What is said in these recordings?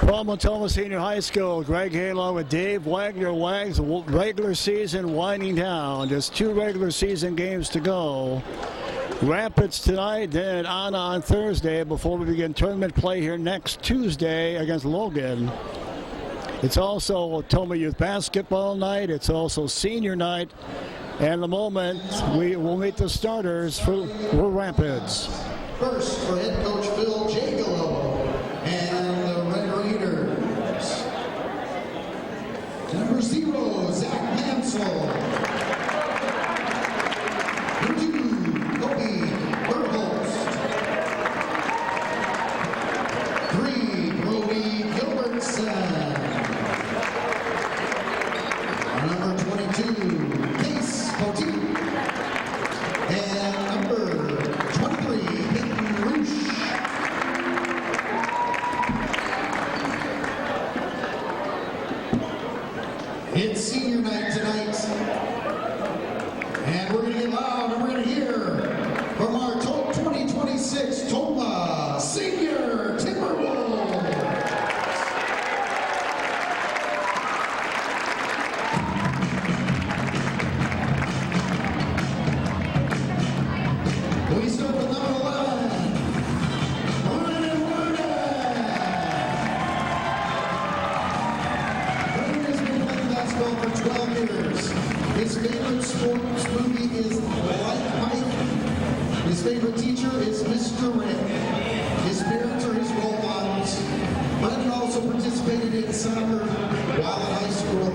From Tomah Senior High School, Greg Halo with Dave Wagner. Wags, regular season winding down. Just 2 regular season games to go. Rapids tonight, then on Thursday before we begin tournament play here next Tuesday against Logan. It's also Tomah Youth Basketball night. It's also senior night. And in a moment, we will meet the starters for Rapids. First, for head coach Phil Jagalo and the Red Raiders. Number 0, Zach Mansell. Number 2, Kobe Bergholst. 3, Brody Gilbertson. Number 22, Case Poteet. And number 23, Hayden Roosh. It's senior night tonight, and we're going to get loud and we're going to hear from our 2026 Tomah Senior Timberwolves. We start with number 11, Brandon has been playing basketball for 12 years. His favorite sports movie is Like Mike. His favorite teacher is Mr. Rick. His parents are his role models. Brandon also participated in soccer while in high school,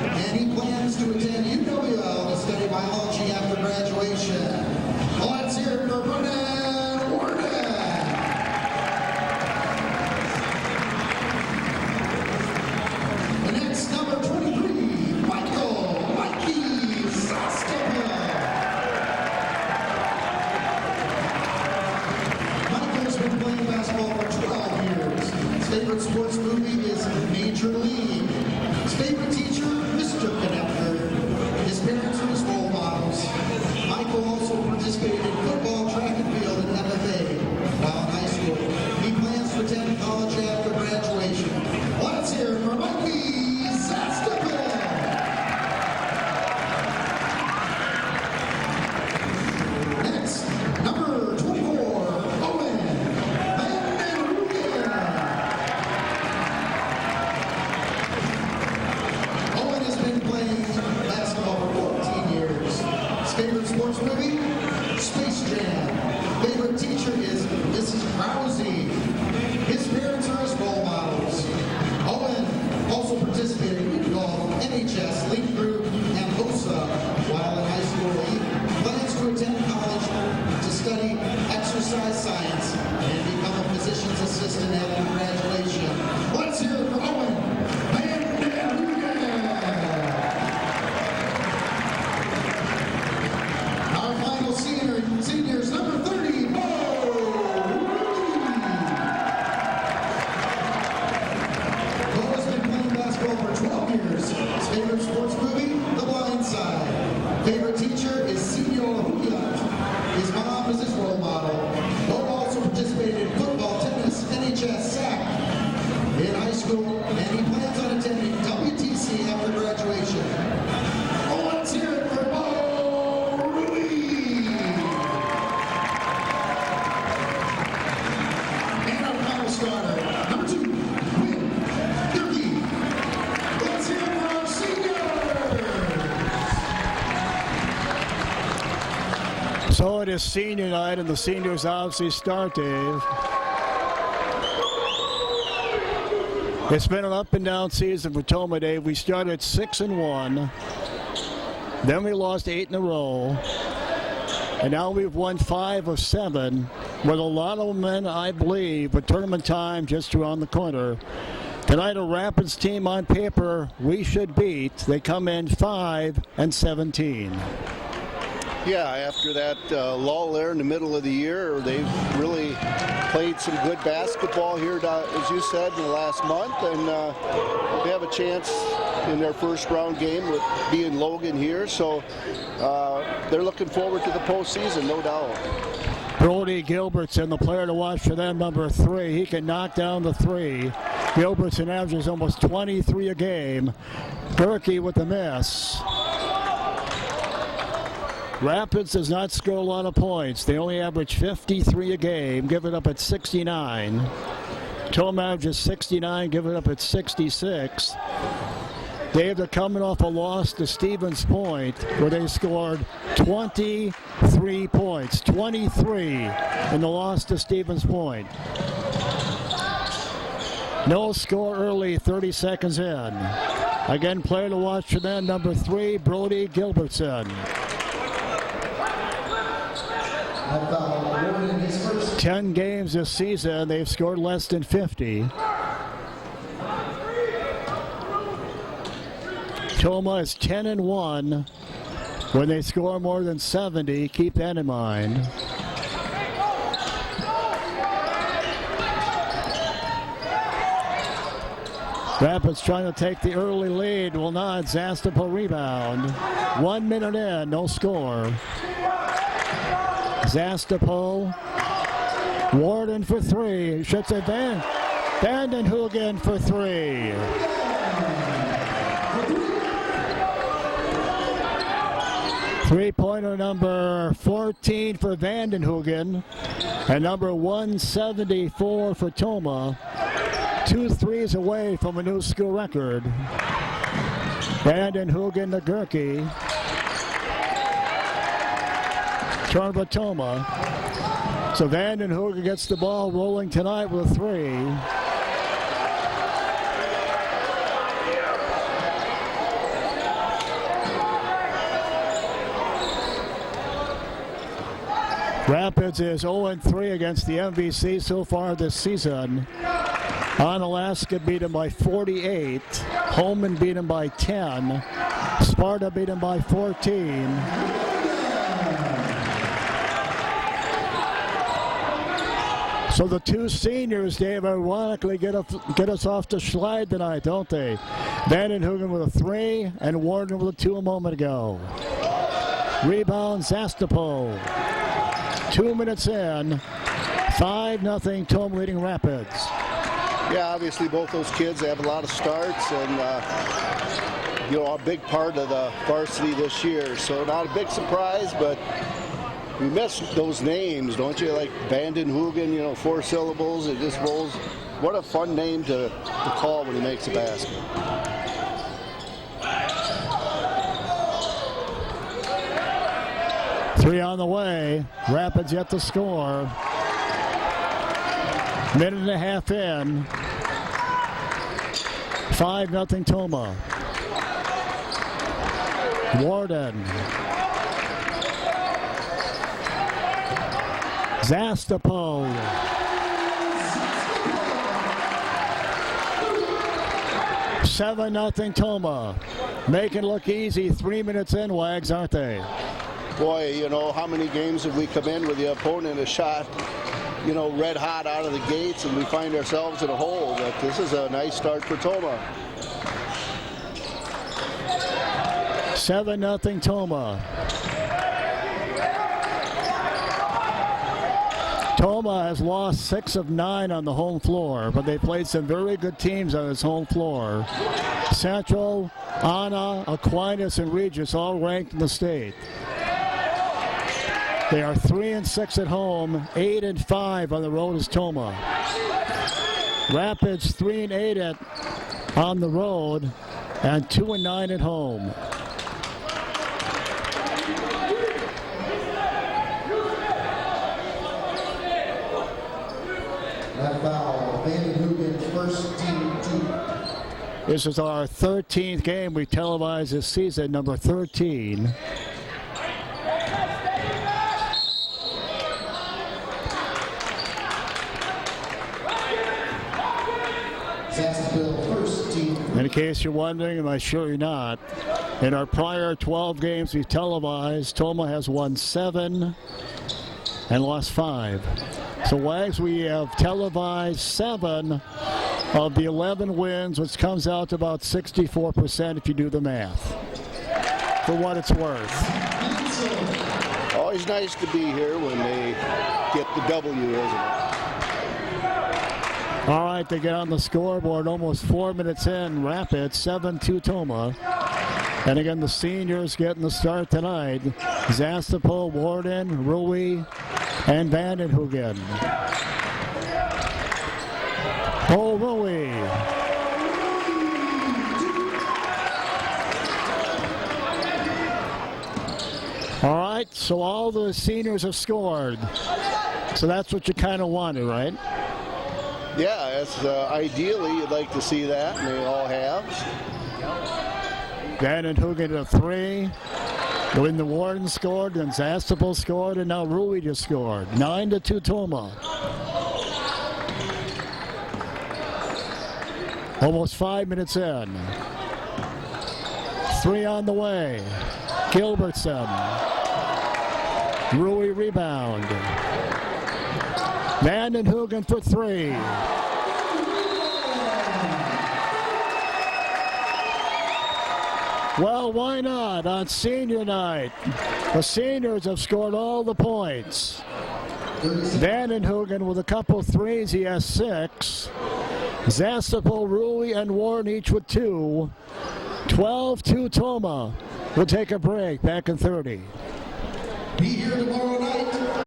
and he plans to attend UWL to study biology after graduation. Let's hear it for Brandon Warden. The next, number 23, Mikey Zastapa. Michael's been playing basketball for 12 years. His favorite sports movie is Major League. His favorite teacher, Mr. Connector. His parents are his role models. Michael also participated in football, track and field, and MMA while in high school. He plans to attend college after graduation. Let's hear it for Mikey Zastapa. Next, number 24, Owen Van Rugen. Owen has been playing basketball for 14 years. His favorite sports movie? Space Jam. Favorite teacher is Mrs. Rousey. His parents are his role models. Owen also participated in golf, NHS, League Group, and HOSA while in high school. He plans to attend college to study exercise science and become a physician's assistant after graduation. Let's hear it for Owen Van Rugen. Our final seniors, number 30, Bo has been playing basketball for 12 years. His favorite sports movie, The Blind Side. Favorite teacher is Senor Huyat. His mom is his role model. Bo also participated in football, tennis, NHS, SAC in high school, and he plans on attending WTC after graduation. Oh, let's hear it for Bo Ruiz. And our final starter, number 2, Win Durkee. Let's hear it for our seniors. So it is senior night, and the seniors obviously start, Dave. It's been an up and down season for Tomah, Dave. We started 6-1. Then we lost 8 in a row. And now we've won 5 of 7 with a lot of men, I believe, but tournament time just around the corner. Tonight, a Rapids team on paper we should beat. They come in 5-17. Yeah, after that lull there in the middle of the year, they've really played some good basketball here, as you said, in the last month, and they have a chance in their first round game with being Logan here, so they're looking forward to the postseason, no doubt. Brody Gilbertson, the player to watch for them, number 3. He can knock down the 3. Gilbertson averages almost 23 a game. Berkey with the miss. Rapids does not score a lot of points. They only average 53 a game, give it up at 69. Tomah averages 69, give it up at 66. They're coming off a loss to Stevens Point, where they scored 23 points. 23 in the loss to Stevens Point. No score early, 30 seconds in. Again, player to watch for them, number 3, Brody Gilbertson. 10 games this season, they've scored less than 50. Tomah is 10-1 when they score more than 70. Keep that in mind. Rapids trying to take the early lead. Will not. Zastapel rebound. 1 minute in, no score. Zastapel. Warden for 3. Shoots it down. Vandenhoogen for 3. Three-pointer number 14 for Vandenhoogen. And number 174 for Tomah. 2 threes away from a new school record. Vandenhoogen to Gerke. Turn for Tomah. So Vandenhoogen gets the ball rolling tonight with a 3. Rapids is 0-3 against the MVC so far this season. Onalaska beat him by 48. Holman beat him by 10. Sparta beat him by 14. So the 2 seniors, Dave, ironically get us off the slide tonight, don't they? Vandenhoogen with a 3 and Warden with a 2 a moment ago. Rebound, Zastapel. 2 minutes in. 5-0 Tomah leading Rapids. Yeah, obviously both those kids have a lot of starts and, a big part of the varsity this year. So not a big surprise, but we miss those names, don't you? Like Vandenhoogen, 4 syllables. It just rolls. What a fun name to call when he makes a basket. Three on the way. Rapids yet to score. Minute and a half in. 5-0 Tomah. Warden. Zastapel. Seven 0 Tomah. Make it look easy. 3 minutes in, Wags, aren't they? Boy, how many games have we come in with the opponent a shot, red hot out of the gates, and we find ourselves in a hole. But this is a nice start for Tomah. 7-0 Tomah. Tomah has lost 6 of 9 on the home floor, but they played some very good teams on its home floor. Central, Anna, Aquinas, and Regis all ranked in the state. They are 3-6 at home, 8-5 on the road as Tomah. Rapids 3-8 on the road, and 2-9 at home. That foul, Vandenhoogen, first team 2. This is our 13th game we televised this season, number 13. In case you're wondering, am I sure you're not? In our prior 12 games we've televised, Tomah has won 7 and lost 5. So, Wags, we have televised 7 of the 11 wins, which comes out to about 64% if you do the math, for what it's worth. Always nice to be here when they get the W, isn't it? All right, they get on the scoreboard almost 4 minutes in. Rapids 7-2 Tomah. And again, the seniors getting the start tonight. Zastapol, Warden, Rui, and Vandenhoogen. Bo Rui. All right, so all the seniors have scored. So that's what you kind of wanted, right? Yeah, that's ideally you'd like to see that, and they all have. Vandenhoogen to 3. When the Warden scored, then Zastapol scored, and now Rui just scored. 9-2 Tomah. Almost 5 minutes in. 3 on the way. Gilbertson. Rui rebound. Vandenhoogen for 3. Well, why not on senior night? The seniors have scored all the points. Vandenhoogen with a couple threes, he has 6. Zastapol, Rui, and Warren each with 2. 12-2 Tomah. We'll take a break. Back in 30. Be here tomorrow night.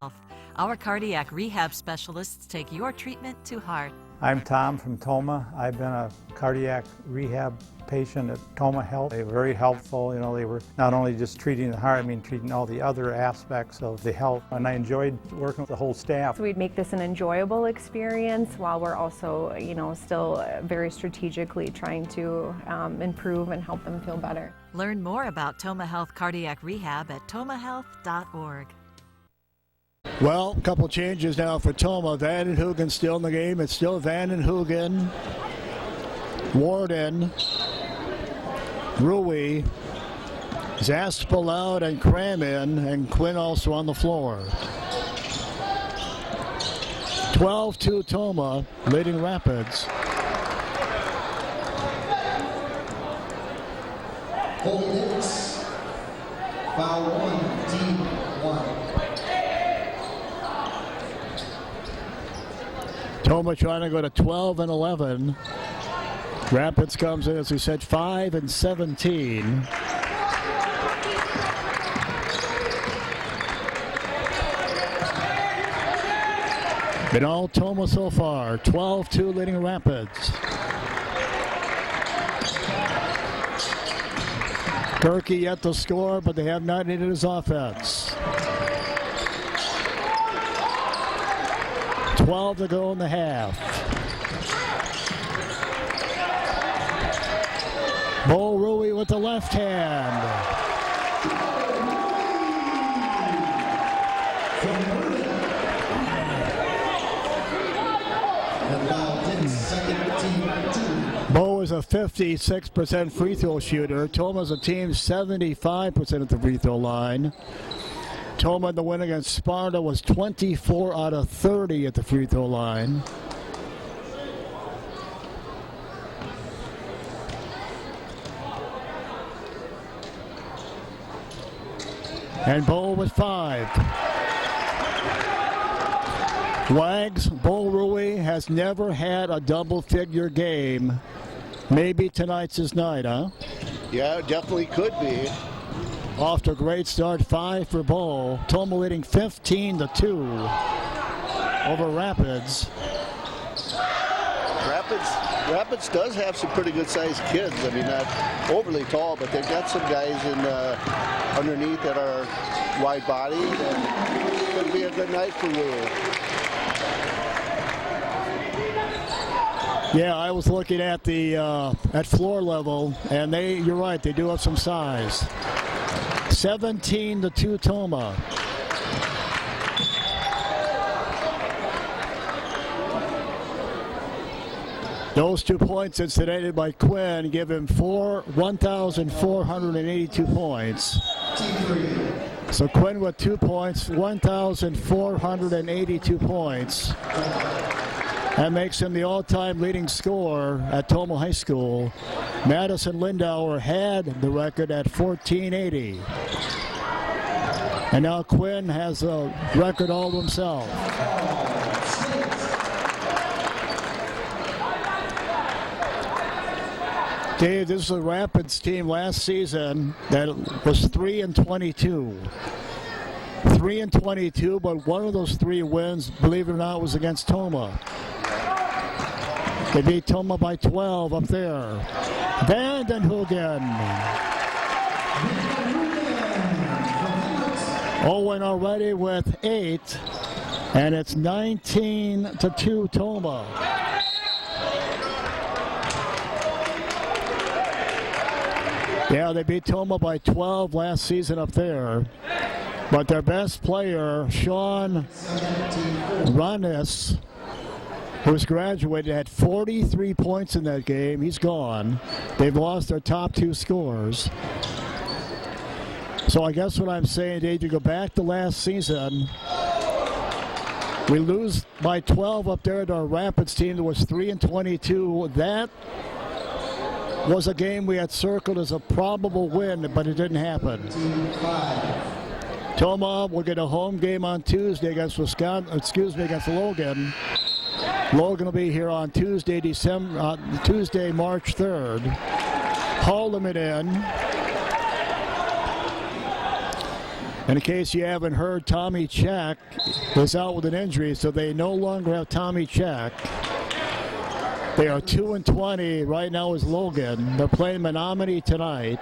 Our cardiac rehab specialists take your treatment to heart. I'm Tom from Tomah. I've been a cardiac rehab patient at Tomah Health. They were very helpful. You know, they were not only just treating the heart, I mean treating all the other aspects of the health. And I enjoyed working with the whole staff. So we'd make this an enjoyable experience while we're also, still very strategically trying to improve and help them feel better. Learn more about Tomah Health Cardiac Rehab at tomahhealth.org. Well, a couple changes now for Tomah. Vandenhoogen still in the game. It's still Vandenhoogen, Warden, Rui, Zastapol out and Cram in, and Quinn also on the floor. 12-2 Tomah, leading Rapids. Holdings. Foul 1, team 1. Tomah trying to go to 12-11. Rapids comes in, as we said, 5-17. Been all Tomah so far. 12-2 leading Rapids. Gerke yet to score, but they have not needed his offense. 12 to go in the half. Bo Rui with the left hand. Bo is a 56% free throw shooter. Tomah's a team 75% at the free throw line. Tomah in the win against Sparta was 24 out of 30 at the free throw line. And Bo with 5. Wags, Bo Rui has never had a double-figure game. Maybe tonight's his night, huh? Yeah, it definitely could be. Off to a great start, 5 for Bo. Tomah leading 15-2 over Rapids. Rapids does have some pretty good-sized kids. I mean, not overly tall, but they've got some guys in underneath that are wide-bodied, and it's going to be a good night for Rui. Yeah, I was looking at the at floor level, and you're right, they do have some size. 17-2 Tomah. Those 2 points instigated by Quinn give him 1,482 points. So Quinn with 2 points, 1,482 points. That makes him the all-time leading scorer at Tomah High School. Madison Lindauer had the record at 1,480. And now Quinn has a record all to himself. Dave, this is a Rapids team last season that was 3-22. 3-22, but one of those 3 wins, believe it or not, was against Tomah. They beat Tomah by 12 up there. Vandenhoogen. Owen already with 8, and it's 19-2 Tomah. Yeah, they beat Tomah by 12 last season up there. But their best player, Sean Runnis, who's graduated, had 43 points in that game. He's gone. They've lost their top 2 scorers. So I guess what I'm saying, Dave, you go back to last season, we lose by 12 up there to our Rapids team that was 3-22. That was a game we had circled as a probable win, but it didn't happen. Tomah will get a home game on Tuesday against against Logan. Logan will be here on Tuesday, March 3rd. Haul it in. And in case you haven't heard, Tommy Check is out with an injury, so they no longer have Tommy Check. They are 2-20 right now as Logan. They're playing Menominee tonight.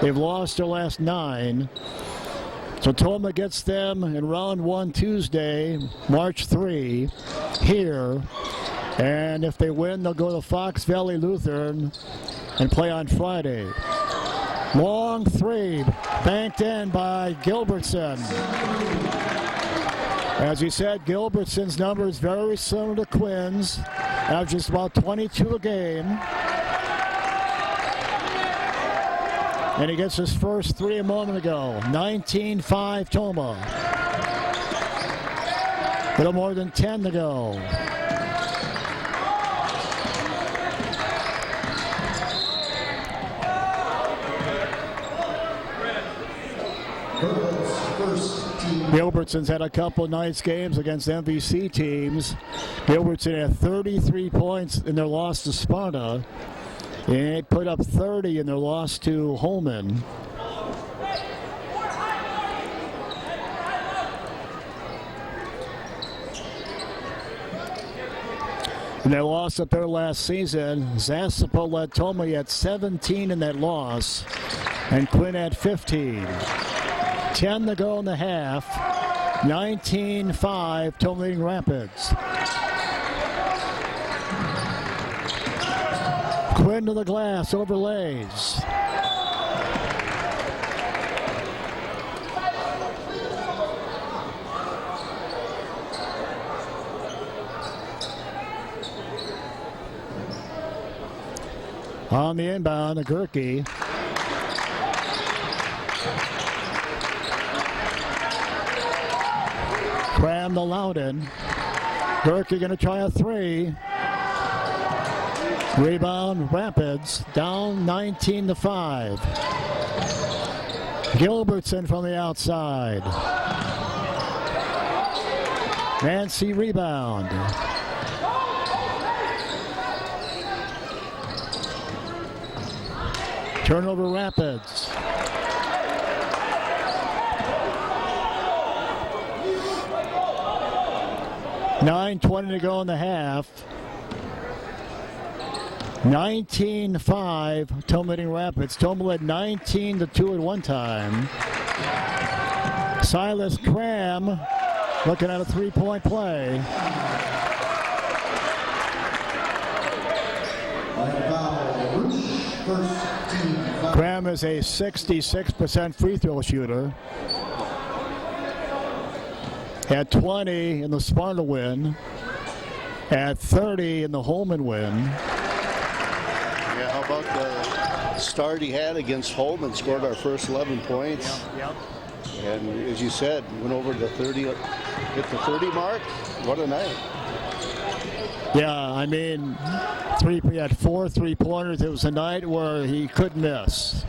They've lost their last 9. So Tomah gets them in round 1 Tuesday, March 3, here. And if they win, they'll go to Fox Valley Lutheran and play on Friday. Long 3, banked in by Gilbertson. As we said, Gilbertson's number is very similar to Quinn's, averages about 22 a game. And he gets his first 3 a moment ago. 19-5 Tomah. A little more than 10 to go. Gilbertson's had a couple nice games against MVC teams. Gilbertson had 33 points in their loss to Sparta. And they put up 30 in their loss to Holman. And they lost up there last season. Zassapo led Tomah. He had 17 in that loss. And Quinn had 15. 10 to go in the half. 19-5 Tomah leading Rapids. Quinn to the glass, overlays. On the inbound, a Gerke. Cram to Loudon. Gerke going to try a 3. Rebound, Rapids, down 19-5. Gilbertson from the outside. Nancy rebound. Turnover Rapids. $9:20 to go in the half. 19-5 Tomah leading Rapids. Tomah led 19-2 at one time. Silas Cram looking at a 3-point play. Cram is a 66% free throw shooter. Had 20 in the Sparta win. Had 30 in the Holman win. How about the start he had against Holman? Scored our first 11 points. Yep. And as you said, went over the 30, hit the 30 mark. What a night. Yeah, I mean, he had 4 3-pointers. It was a night where he couldn't miss.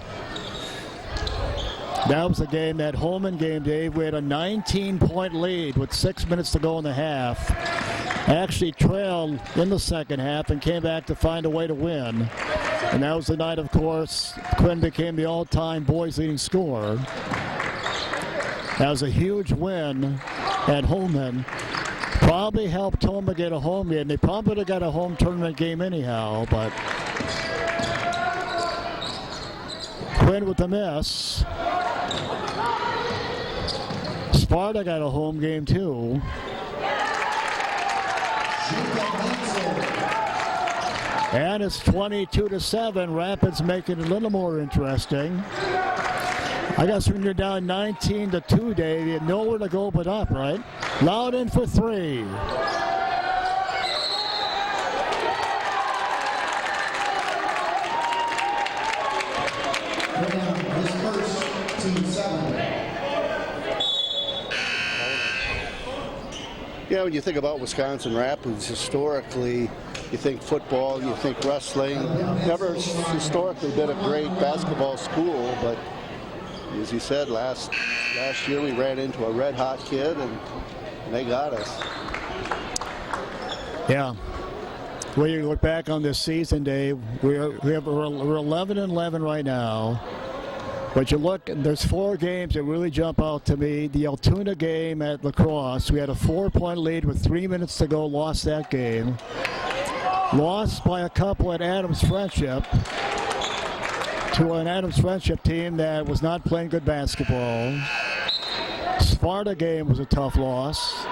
That was the game, that Holman game, Dave. We had a 19-point lead with 6 minutes to go in the half. Actually trailed in the second half and came back to find a way to win. And that was the night, of course, Quinn became the all-time boys leading scorer. That was a huge win at Holman. Probably helped Tomah get a home game. They probably would have got a home tournament game anyhow, but Quinn with the miss. Sparta got a home game too. And it's 22-7. Rapids making it a little more interesting. I guess when you're down 19-2, Dave, you have nowhere to go but up, right? Loudon for three. Yeah, when you think about Wisconsin Rapids, historically, you think football, you think wrestling. Never historically been a great basketball school, but as you said, last year we ran into a red-hot kid, and they got us. Yeah. When you look back on this season, Dave, we're 11-11 right now. But you look, there's 4 games that really jump out to me. The Altoona game at La Crosse, we had a 4-point lead with 3 minutes to go, lost that game. Lost by a couple at Adams Friendship to an Adams Friendship team that was not playing good basketball. Sparta game was a tough loss.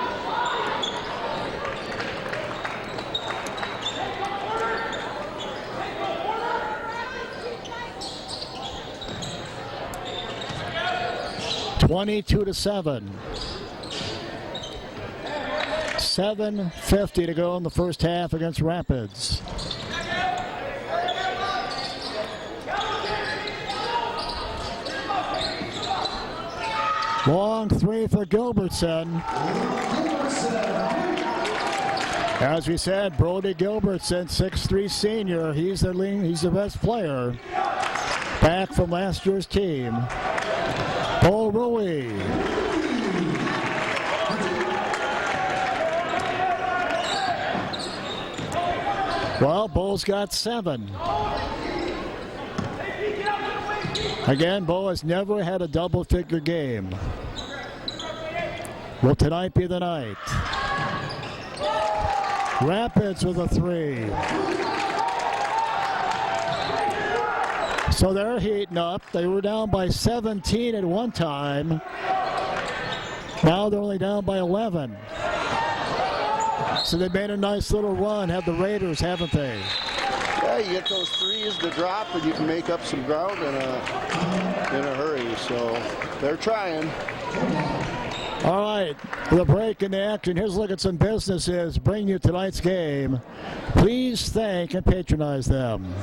22-7. 7:50 to go in the first half against Rapids. Long three for Gilbertson. As we said, Brody Gilbertson, 6'3" senior. He's the best player. Back from last year's team. Bo Rui. Well, Bo's got 7. Again, Bo has never had a double-figure game. Will tonight be the night? Rapids with a 3. So they're heating up. They were down by 17 at one time. Now they're only down by 11. So they made a nice little run, have the Raiders, haven't they? Yeah, you get those threes to drop and you can make up some ground in a hurry. So they're trying. All right, the break in the action. Here's a look at some businesses bringing you tonight's game. Please thank and patronize them.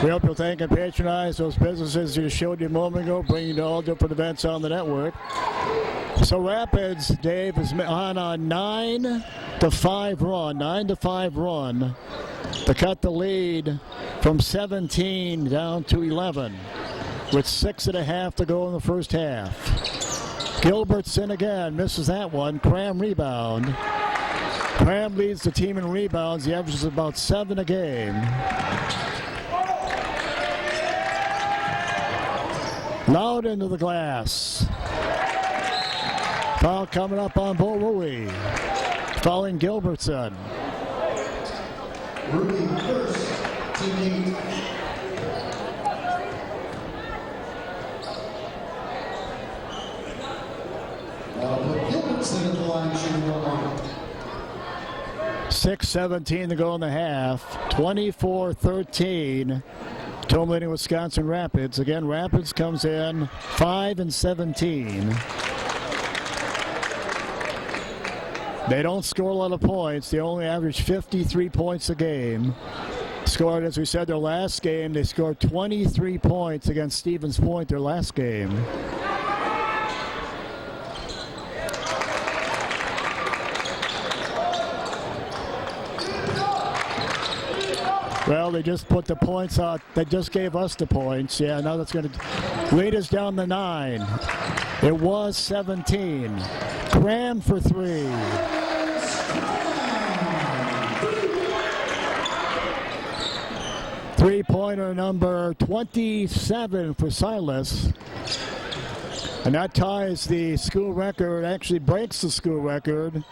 We hope you'll thank and patronize those businesses you showed you a moment ago, bringing you all different events on the network. So Rapids, Dave, is on a 9-5 run, 9-5 run to cut the lead from 17 down to 11 with 6.5 to go in the first half. Gilbertson again misses that one. Cram rebound. Cram leads the team in rebounds. He averages about 7 a game. Loud into the glass. Foul coming up on Bo Rui. Fouling Gilbertson. Rui first, teammate. Gilbertson at the line shooting 6:17 to go in the half. 24-13. Tomah leading Wisconsin Rapids. Again, Rapids comes in 5-17. They don't score a lot of points. They only average 53 points a game. Scored, as we said, their last game. They scored 23 points against Stevens Point their last game. Well, they just put the points out. They just gave us the points. Yeah, now that's going to lead us down to 9. It was 17. Cram for 3. Three-pointer number 27 for Silas. And that ties the school record, actually breaks the school record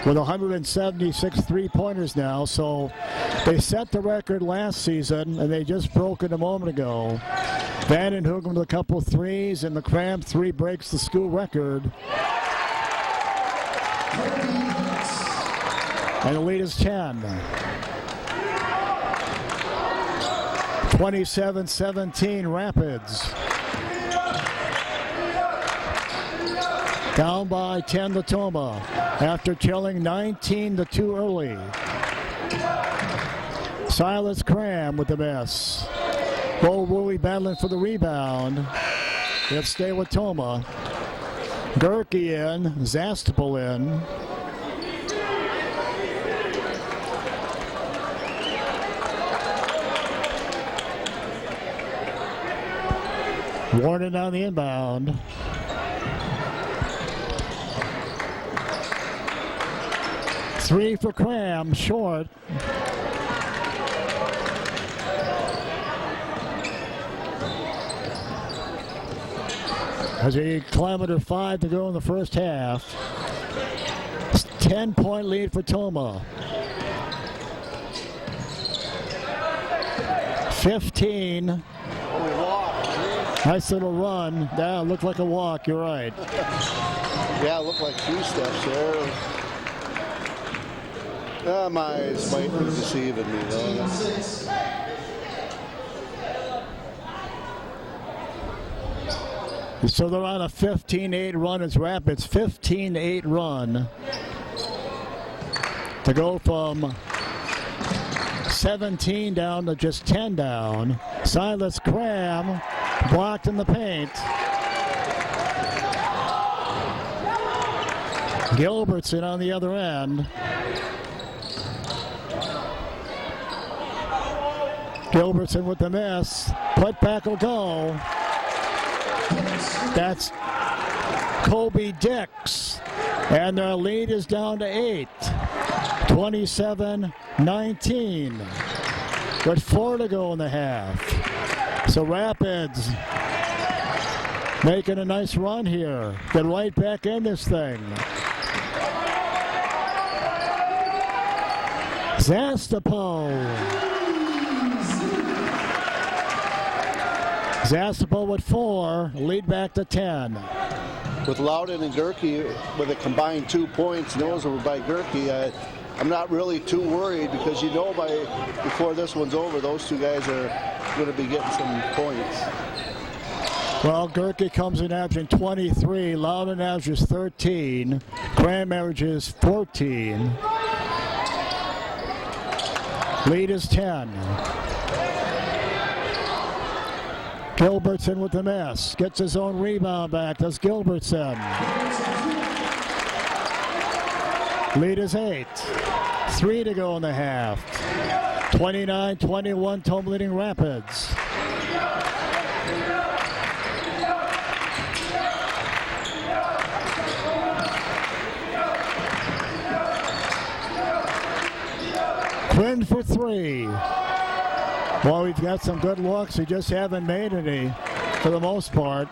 with 176 three-pointers now. So they set the record last season, and they just broke it a moment ago. Vandenhoogen with a couple threes, and the Cram 3 breaks the school record. And the lead is 10. 27-17 Rapids. Down by 10 to Tomah after trailing 19-2 early. Silas Cram with the miss. Bo Rui battling for the rebound. He'll stay with Tomah. Gerke in, Zastapel in. Warden on the inbound. Three for Cram, short. As a kilometer 5 to go in the first half. 10-point lead for Tomah. 15. Nice little run. Yeah, looked like a walk. You're right. Yeah, it looked like 2 steps there. My eyes might be deceiving me, though. So they're on a 15-8 run as Rapids. 15-8 run to go from 17 down to just 10 down. Silas Cram blocked in the paint. Gilbertson on the other end. Gilbertson with the miss. Putback will go. That's Kobe Dix. And their lead is down to 8. 27-19. With 4 to go in the half. So Rapids making a nice run here. Get right back in this thing. Zastapel with 4, lead back to 10. With Loudon and Gerke with a combined 2 points, and those were by Gerke. I'm not really too worried because you know before this one's over, those 2 guys are going to be getting some points. Well, Gerke comes in averaging 23, Loudon averages 13, Cram averages 14. Lead is 10. Gilbertson with the miss. Gets his own rebound back. Does Gilbertson. Lead is 8. 3 to go in the half. 29-21, Tomah leading Rapids. Quinn for three. Well, we've got some good looks. We just haven't made any for the most part.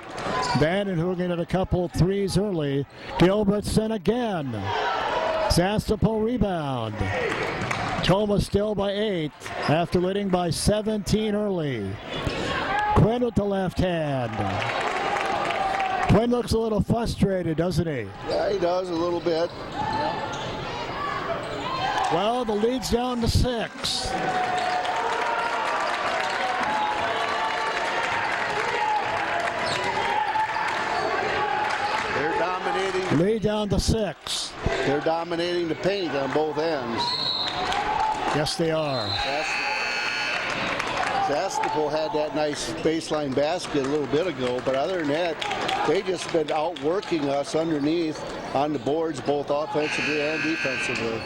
Vandenhoeken had a couple of threes early. Gilbertson again. Zastapo rebound. Tomah still by 8 after leading by 17 early. Quinn with the left hand. Quinn looks a little frustrated, doesn't he? Yeah, he does a little bit. Well, the lead's down to 6. They're dominating. Lead down to 6. They're dominating the paint on both ends. Yes, they are. Zastapol had that nice baseline basket a little bit ago, but other than that, they just been outworking us underneath on the boards, both offensively and defensively.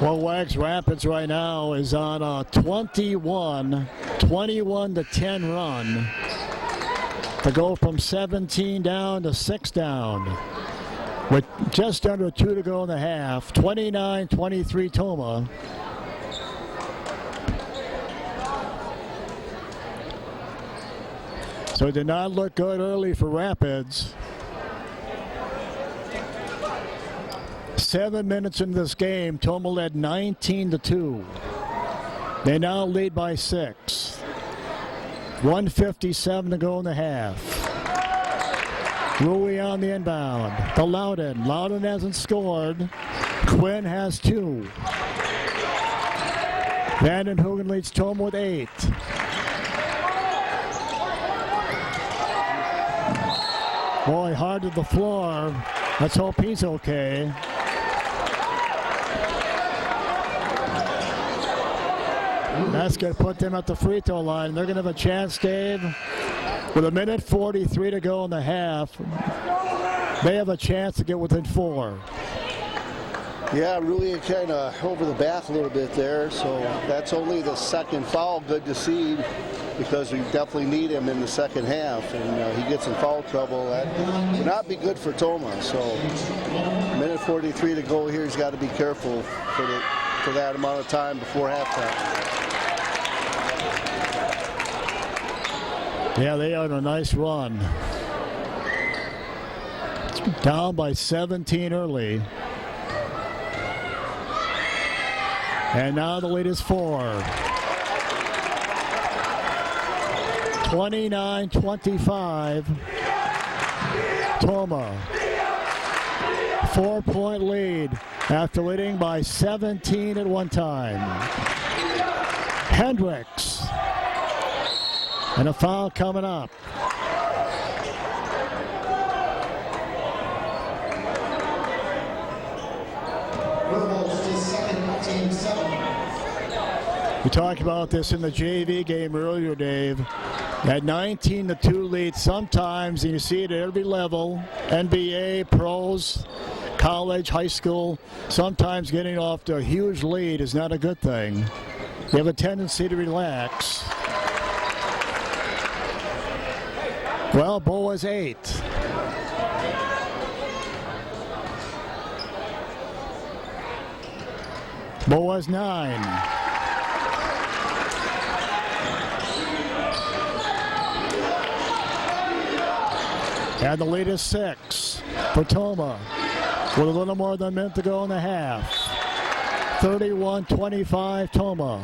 Well, Wags Rapids right now is on a 21-10 run to go from 17 down to 6 down. With just under 2 to go in the half, 29-23 Tomah. So it did not look good early for Rapids. 7 minutes into this game, Tomah led 19-2. They now lead by 6. 1:57 to go in the half. Rui on the inbound. To Loudon. Loudon hasn't scored. Quinn has 2. Vandenhoeken leads Tomah with 8. Boy, hard to the floor. Let's hope he's okay. That's going to put them at the free throw line. They're going to have a chance, Dave. With 1:43 to go in the half, they have a chance to get within 4. Yeah, really kind of over the back a little bit there. So that's only the second foul. Good to see, because we definitely need him in the second half. And he gets in foul trouble. That would not be good for Tomah. So 1:43 to go here. He's got to be careful for that amount of time before halftime. Yeah, they are on a nice run. Down by 17 early. And now the lead is 4. 29-25. Tomah. 4-point lead after leading by 17 at one time. Hendricks. And a foul coming up. We talked about this in the JV game earlier, Dave. That 19-2 lead sometimes, and you see it at every level, NBA, pros, college, high school, sometimes getting off to a huge lead is not a good thing. You have a tendency to relax. Well, Boas 8. Boas 9. And the lead is 6 for Tomah with a little more than a minute to go in the half. 31-25 Tomah.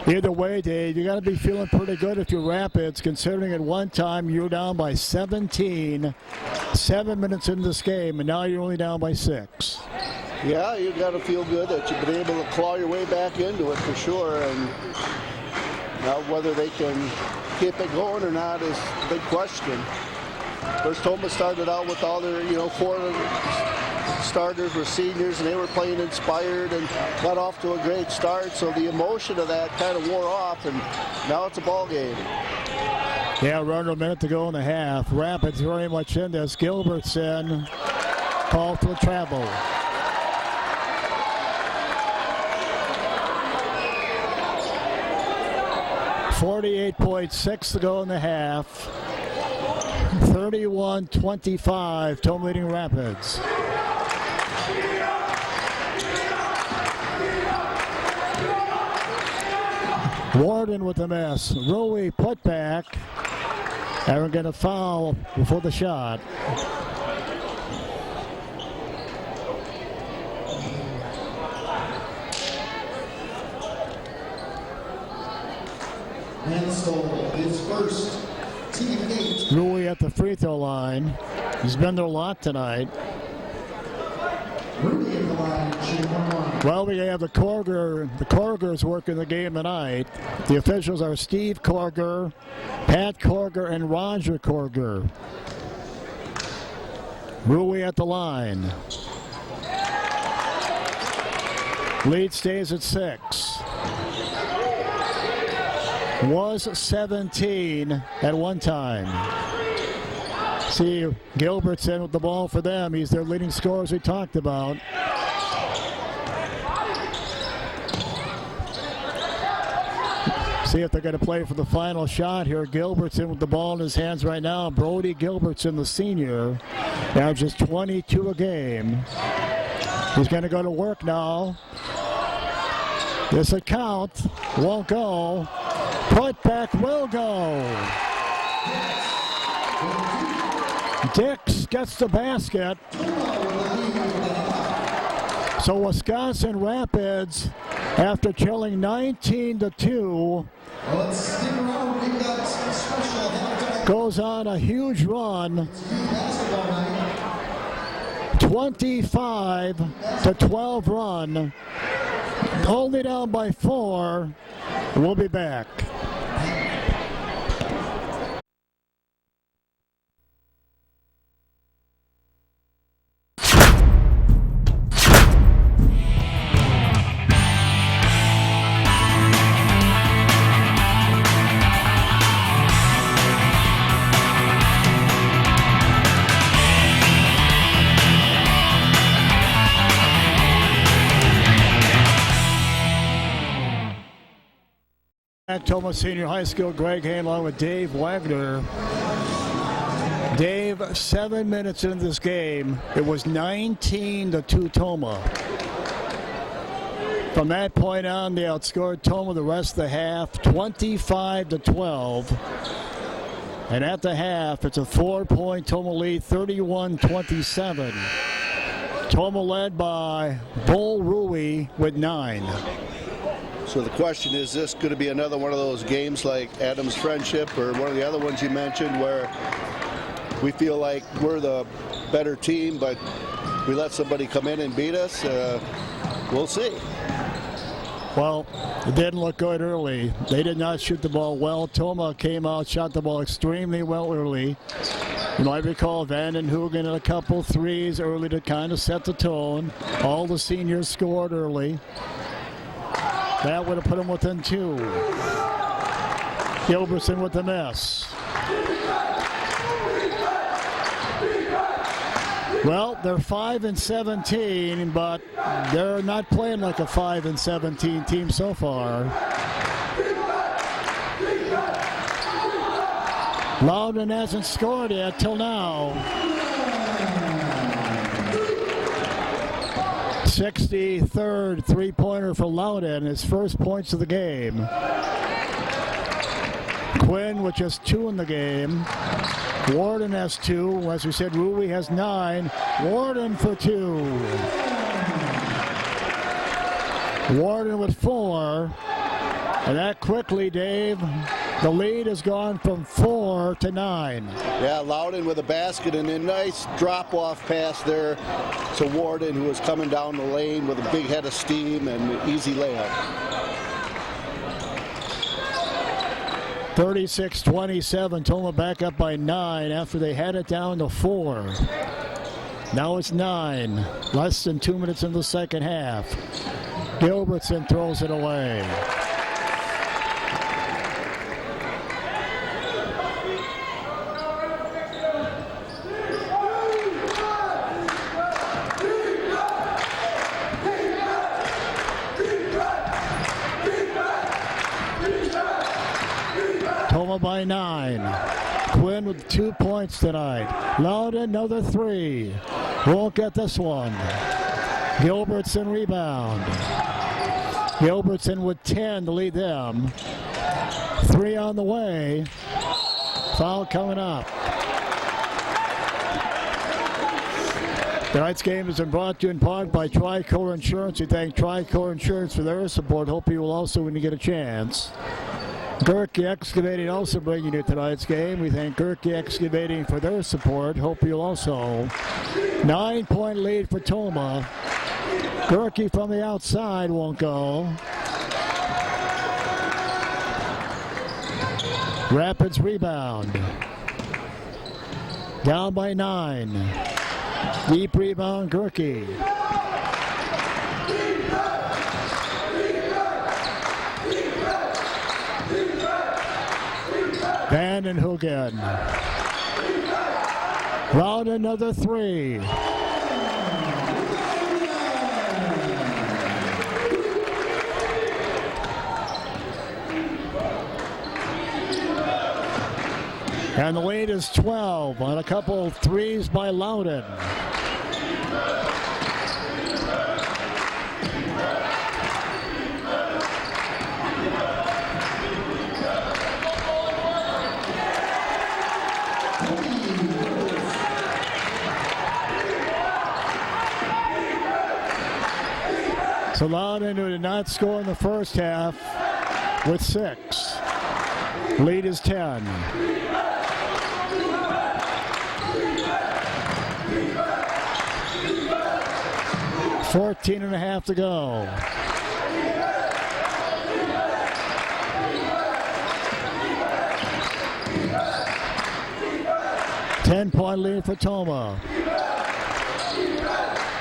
Either way, Dave, you got to be feeling pretty good if you're Rapids, considering at one time you were down by 17, 7 minutes into this game, and now you're only down by 6. Yeah, you got to feel good that you've been able to claw your way back into it for sure. And now whether they can keep it going or not is a big question. First, Tomah started out with all their, 4 starters were seniors, and they were playing inspired and got off to a great start. So the emotion of that kind of wore off, and now it's a ball game. Yeah, around a minute to go in the half. Rapids very much in this. Gilbertson called for the travel. .6 to go in the half. 31-25, Tomah leading Rapids. Warden with the miss. Rui put back. And we're going to foul before the shot. Mansell, his first team 8. Rui at the free throw line. He's been there a lot tonight. Rudy at the line, shooting 1 Well, we have the Korgers working the game tonight. The officials are Steve Korger, Pat Korger, and Roger Korger. Rui at the line. Lead stays at 6. Was 17 at one time. See, Gilbertson with the ball for them. He's their leading scorer, as we talked about. See if they're going to play for the final shot here. Gilbertson with the ball in his hands right now. Brody Gilbertson, the senior, averages 22 a game. He's going to go to work now. This will count. Won't go. Put back will go. Dix gets the basket. So Wisconsin Rapids, after trailing 19-2, Let's stick around. We've got special halftime goes on a huge run. basketball night. 25-12 run. Only down by 4. We'll be back. Tomah Senior High School, Greg Hayne along with Dave Wagner. Dave, 7 minutes into this game, it was 19-2 Tomah. From that point on, they outscored Tomah the rest of the half, 25-12. And at the half, it's a 4-point Tomah lead, 31-27. Tomah led by Bull Rui with 9. So the question is this going to be another one of those games like Adams Friendship or one of the other ones you mentioned where we feel like we're the better team, but we let somebody come in and beat us? We'll see. Well, it didn't look good early. They did not shoot the ball well. Tomah came out, shot the ball extremely well early. You might recall Vanden Hoogen had a couple threes early to kind of set the tone. All the seniors scored early. That would have put them within 2. Gilbertson with the miss. Well, they're 5-17, but they're not playing like a 5-17 team so far. Loudon hasn't scored yet till now. 63rd three-pointer for Loudon, his first points of the game. Quinn with just 2 in the game. Warden has 2. As we said, Rui has 9. Warden for 2. Warden with 4. And that quickly, Dave, the lead has gone from 4 to 9. Yeah, Loudon with a basket and a nice drop-off pass there to Warden, who was coming down the lane with a big head of steam and an easy layup. 36-27, Tomah back up by 9 after they had it down to 4. Now it's 9, less than 2 minutes in the second half. Gilbertson throws it away. Tomah by 9. Quinn with 2 points tonight. Loudon, another 3. Won't get this one. Gilbertson rebound. Gilbertson with 10 to lead them. 3 on the way. Foul coming up. Tonight's game has been brought to you in part by Tri-Core Insurance. We thank Tri-Core Insurance for their support. Hope you will also when you get a chance. Gerke Excavating also bringing you tonight's game. We thank Gerke Excavating for their support. Hope you'll also. 9-point lead for Tomah. Gerke from the outside won't go. Rapids rebound. Down by 9. Deep rebound, Gerke. Vandenhoeken. Round another 3. And the lead is 12 on a couple of threes by Loudon. So Loudon, who did not score in the first half, with 6. Lead is 10. 14.5 to go. Ten-point lead for Tomah.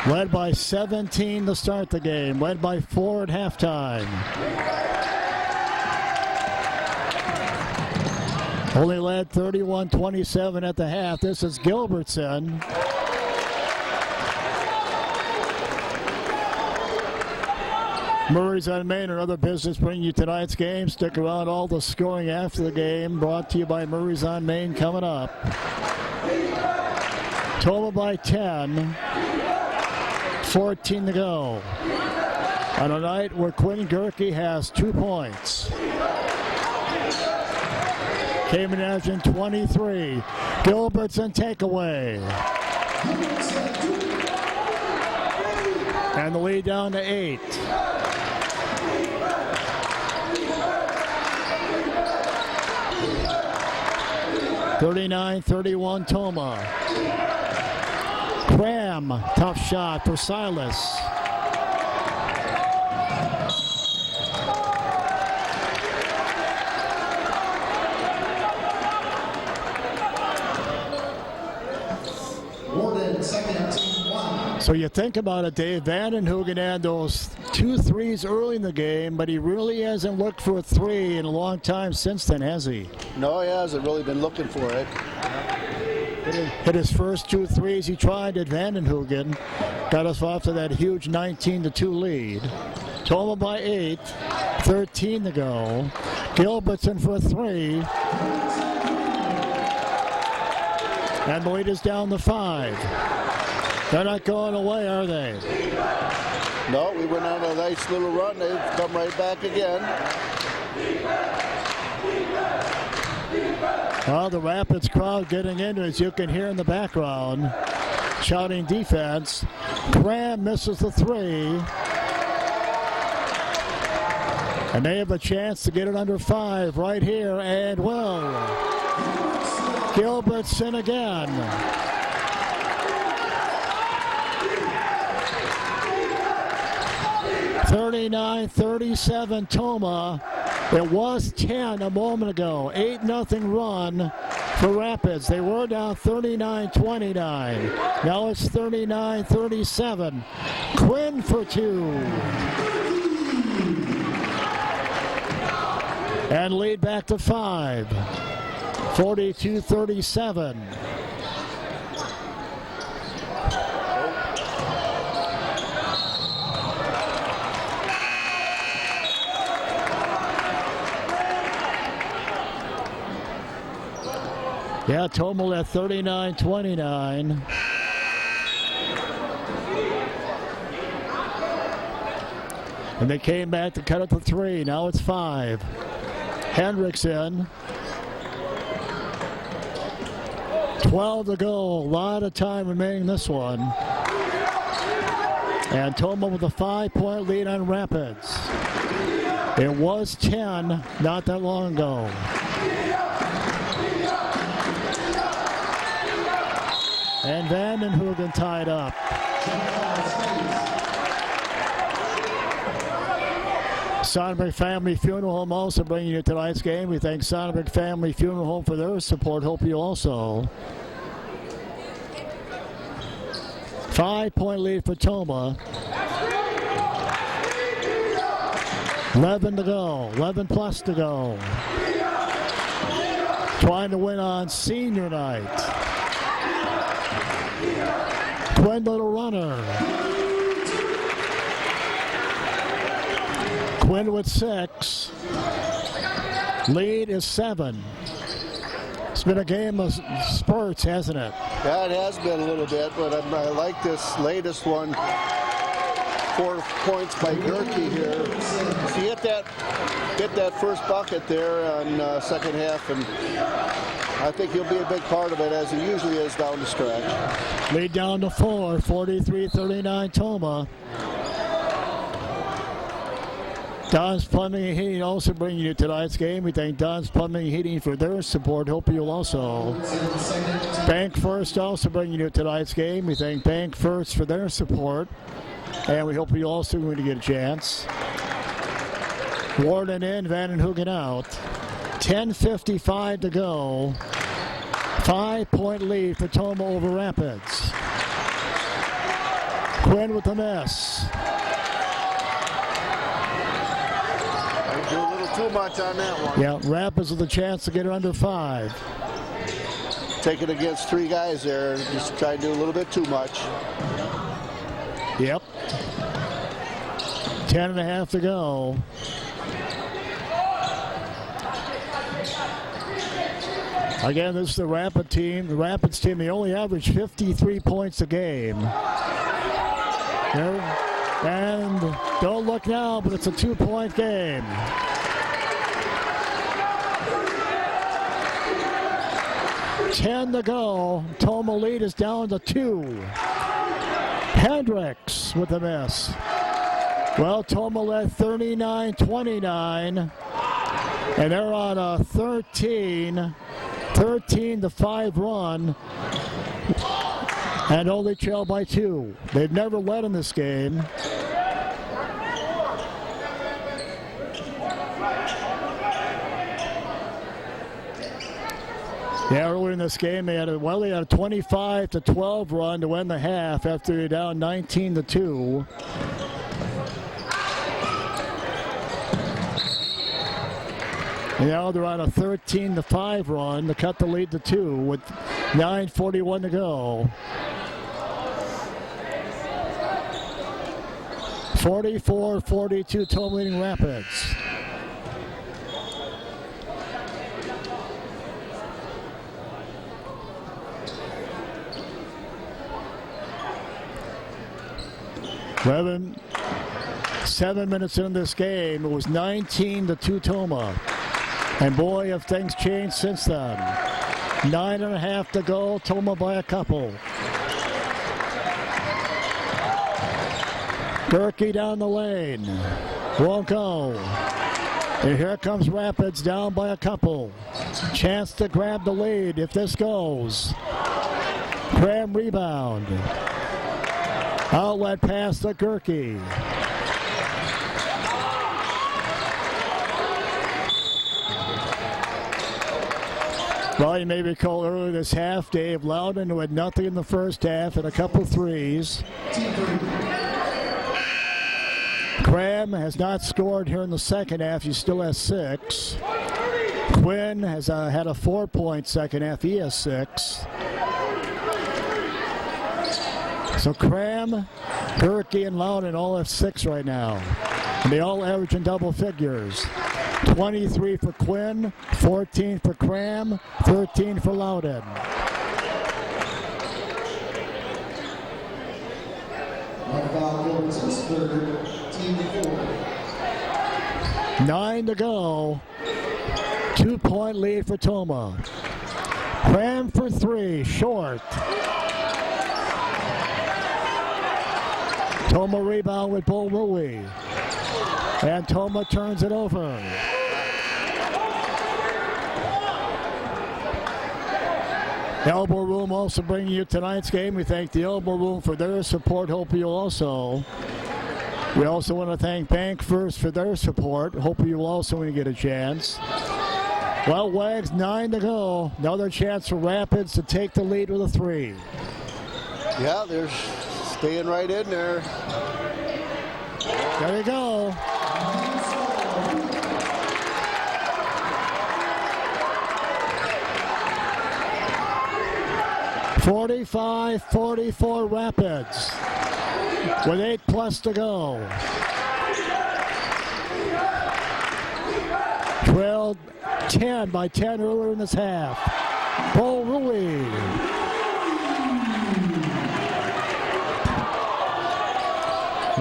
Led by 17 to start the game. Led by 4 at halftime. Only led 31-27 at the half. This is Gilbertson. Murray's on Main and other business bring you tonight's game. Stick around, all the scoring after the game. Brought to you by Murray's on Main coming up. Tomah by 10. 14 to go. On a night where Quinn Gerke has 2 points. Cayman Action 23. Gilbertson takeaway. And the lead down to 8. (39-31) Tomah. Cram, tough shot for Silas. So you think about it, Dave. Vandenhoeken had those 2 threes early in the game, but he really hasn't looked for a 3 in a long time since then, has he? No, he hasn't really been looking for it. Hit his first 2 threes he tried at Vandenhoeken. Got us off to that huge 19-2 lead. Tomah by 8, 13 to go. Gilbertson for a 3. And the lead is down to 5. They're not going away, are they? No, we went on a nice little run. They've come right back again. Well, the Rapids crowd getting into it, as you can hear in the background, shouting defense. Cram misses the 3. And they have a chance to get it under 5 right here, and will. Gilbertson again. 39-37 Tomah. It was 10 a moment ago. 8-0 run for Rapids. They were down 39-29. Now it's 39-37. Quinn for 2. And lead back to 5. 42-37. Yeah, Tomah led 39-29. And they came back to cut it to 3. Now it's 5. Hendricks in. 12 to go. A lot of time remaining in this one. And Tomah with a 5-point lead on Rapids. It was 10 not that long ago. And Vandenhoeken tied up. Sonnenberg Family Funeral Home also bringing you tonight's game. We thank Sonnenberg Family Funeral Home for their support. Hope you also. 5-point lead for Tomah. 11 to go. 11 plus to go. Trying to win on senior night. Twin little runner. Quinn with 6. Lead is 7. It's been a game of spurts, hasn't it? Yeah, it has been a little bit, but I like this latest one. 4 points by Gerke here. If you hit that first bucket there on second half, and I think he'll be a big part of it, as he usually is down the stretch. Lead down to 4, 43-39 Tomah. Don's Plumbing and Heating also bringing you tonight's game. We thank Don's Plumbing and Heating for their support. Hope you'll also. Bank First also bringing you tonight's game. We thank Bank First for their support. And we hope you also going to get a chance. Warden in, Vandenhoeken out. 10:55 to go. 5-point lead for Tomah over Rapids. Quinn with the miss. Do a little too much on that one. Yeah, Rapids with a chance to get her under 5. Take it against 3 guys there. Just try to do a little bit too much. Yep. 10.5 to go. Again, this is the Rapids team. The Rapids team, they only average 53 points a game. There, and don't look now, but it's a 2-point game. Ten to go. Tomah lead is down to 2. Hendricks with the miss. Well, Tomah led 39-29, and they're on a 13 to 5 run, and only trail by 2. They've never led in this game. Yeah, earlier in this game, they had a 25 to 12 run to win the half after they're down 19 to 2. And now they're on a 13 to 5 run to cut the lead to 2 with 9:41 to go. 44-42 Tomah leading Rapids. Seven minutes in this game, it was 19 to 2 Tomah. And boy, have things changed since then. 9.5 to go, Tomah by a couple. Gerke down the lane. Won't go. And here comes Rapids down by a couple. Chance to grab the lead if this goes. Cram rebound. Outlet pass to Gerke. Well, you may recall earlier this half, Dave Loudon, who had nothing in the first half and a couple threes. Cram has not scored here in the second half. He still has 6. Quinn has had a 4-point second half. He has 6. So Cram, Gerke, and Loudon all have 6 right now. They all average in double figures. 23 for Quinn, 14 for Cram, 13 for Loudon. Gilbertson's third, team 4. 9 to go. 2-point lead for Tomah. Cram for 3, short. Tomah rebound with Bo Rui. And Tomah turns it over. Elbow Room also bringing you tonight's game. We thank the Elbow Room for their support. Hope you also. We also want to thank Bank First for their support. Hope you also when you get a chance. Well, Wags, 9 to go. Another chance for Rapids to take the lead with a 3. Yeah, they're staying right in there. There you go. (45-44) Rapids with 8+ to go. Trailed 10 by 10 earlier in this half. Bo Rui.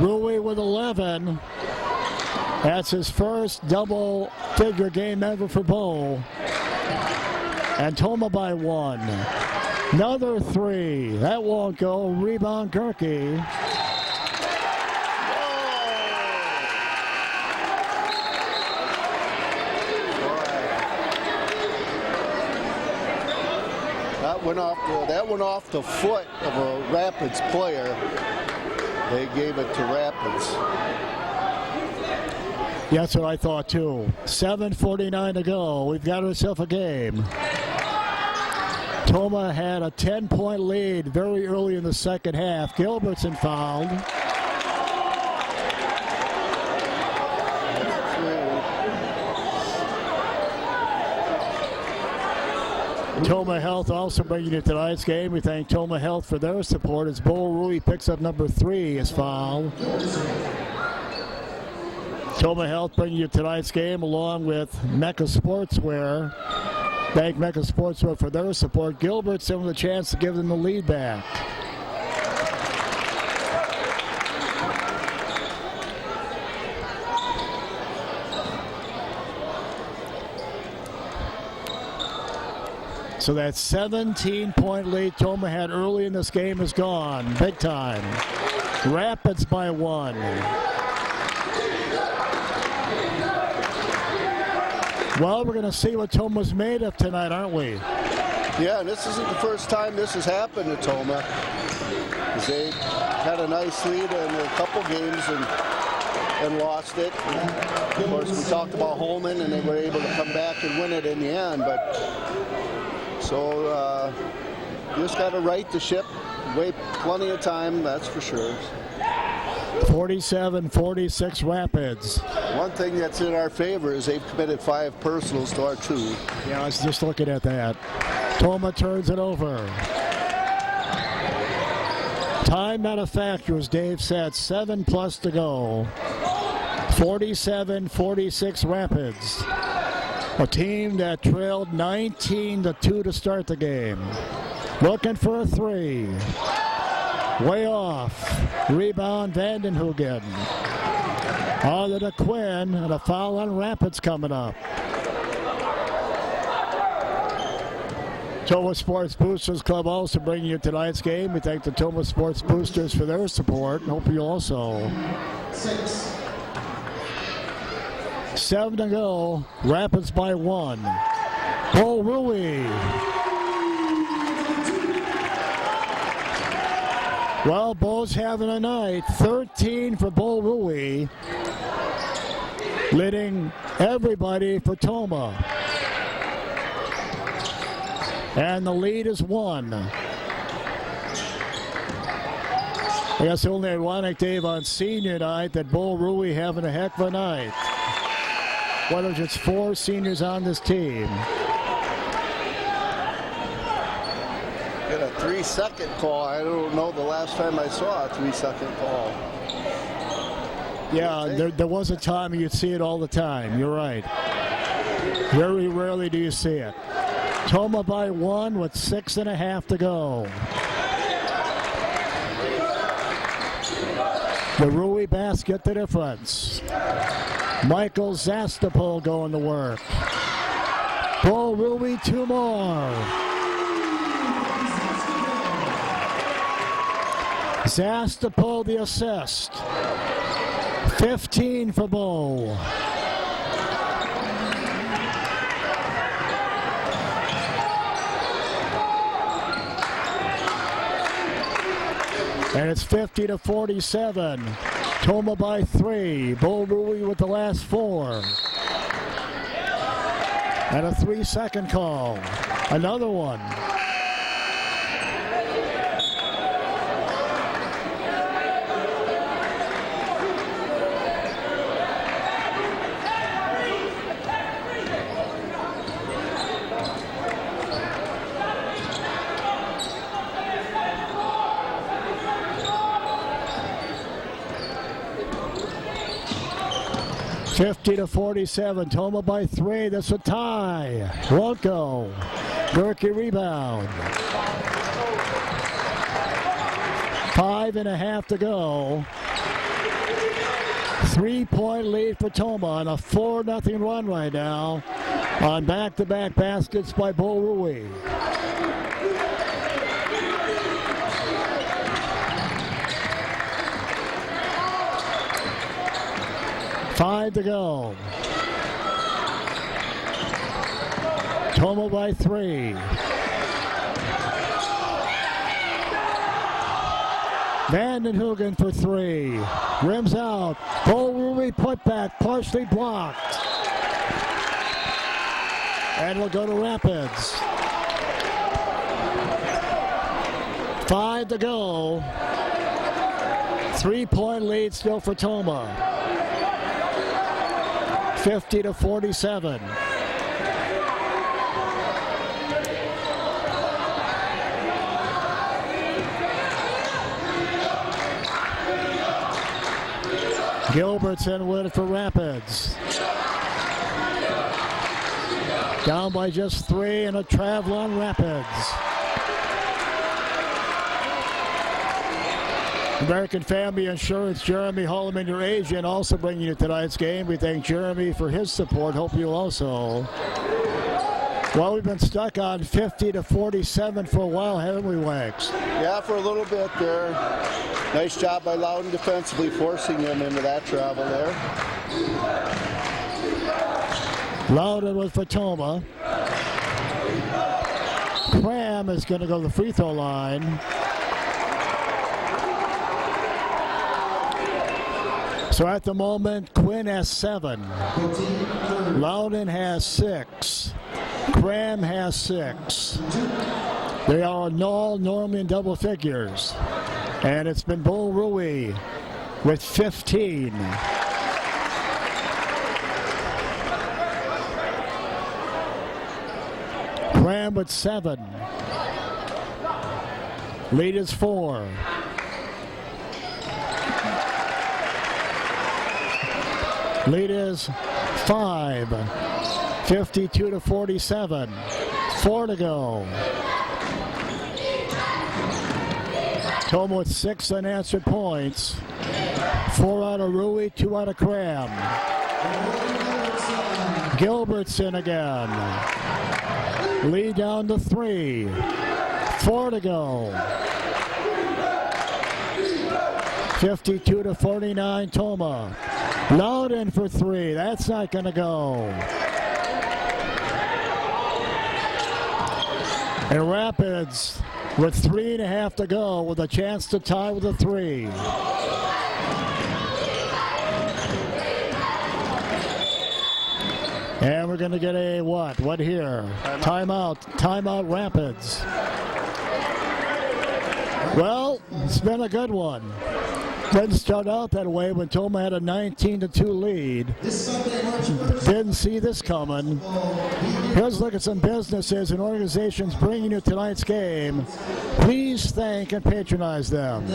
Rui with 11. That's his first double-figure game ever for Bo. And Tomah by 1. Another 3. That won't go. Rebound Gerke. That went off the foot of a Rapids player. They gave it to Rapids. Yeah, that's what I thought too. 7:49 to go. We've got ourselves a game. Tomah had a 10-point lead very early in the second half. Gilbertson fouled. Tomah Health also bringing you tonight's game. We thank Tomah Health for their support as Bo Rui picks up number 3 as foul. Tomah Health bringing you tonight's game along with Mecca Sportswear. Thank Mecca Sportswear for their support. Gilbertson with a chance to give them the lead back. So that 17-point lead Tomah had early in this game is gone. Big time. Rapids by 1. Well, we're going to see what Tomah's made of tonight, aren't we? Yeah, and this isn't the first time this has happened to Tomah. They had a nice lead in a couple games and lost it. Of course, we talked about Holman, and they were able to come back and win it in the end. But so you just got to right the ship. Wait plenty of time, that's for sure. 47-46 Rapids. One thing that's in our favor is they've committed 5 personals to our 2. Yeah, I was just looking at that. Tomah turns it over. Time manufacturers, Dave said, 7+ to go. 47-46 Rapids. A team that trailed 19-2 to start the game. Looking for a 3. Way off. Rebound Vandenhoogen. On to Quinn, and a foul on Rapids coming up. Tomah Sports Boosters Club also bringing you tonight's game. We thank the Tomah Sports Boosters for their support. Hope you also. 7 to go. Rapids by 1. Bo Rui. Well, Bo's having a night. 13 for Bo Rui. Leading everybody for Tomah. And the lead is 1. I guess only ironic, Dave, on senior night that Bo Rui having a heck of a night. Whether it's 4 seniors on this team. Get a 3-second call. I don't know the last time I saw a 3-second call. Yeah, there was a time you'd see it all the time. You're right. Very rarely do you see it. Tomah by 1 with 6.5 to go. The Rui basket the difference. Michael Zastapol going to work. Bo Rui 2 more. Zastapol the assist. 15 for Bo. And it's 50-47. Tomah by 3. Bo Rui with the last 4. And a 3-second call. Another one. 50-47, Tomah by 3. That's a tie. Won't go. Gerke rebound. 5.5 to go. 3-point lead for Tomah on a 4-0 run right now on back-to-back baskets by Bo Rui. Five to go. Tomah by 3. Vandenhoogen for 3. Rims out. Bo Rui putback, partially blocked. And we'll go to Rapids. 5 to go. 3-point lead still for Tomah. 50-47. Gilbertson with it for Rapids. Down by just 3 and a travel on Rapids. American Family Insurance, Jeremy Holloman, your agent, also bringing you tonight's game. We thank Jeremy for his support. Hope you also. Well, we've been stuck on 50-47 for a while, haven't we, Wags? Yeah, for a little bit there. Nice job by Loudon defensively, forcing him into that travel there. Loudon was for Tomah. Cram is going to go to the free throw line. So at the moment, Quinn has 7. Loudon has 6. Cram has 6. They are all normally in double figures. And it's been Bo Rui with 15. Cram with 7. Lead is 4. Lead is 5. 52-47. 4 to go. Tomah with 6 unanswered points. 4 out of Rui, 2 out of Cram. Gilbertson again. Lead down to 3. 4 to go. 52-49 Tomah. Loudon for 3. That's not going to go. And Rapids with 3.5 to go with a chance to tie with a 3. And we're going to get a what? What here? Timeout. Timeout Rapids. Well, it's been a good one. Didn't start out that way when Tomah had a 19-2 lead. Didn't see this coming. Here's a look at some businesses and organizations bringing you tonight's game. Please thank and patronize them.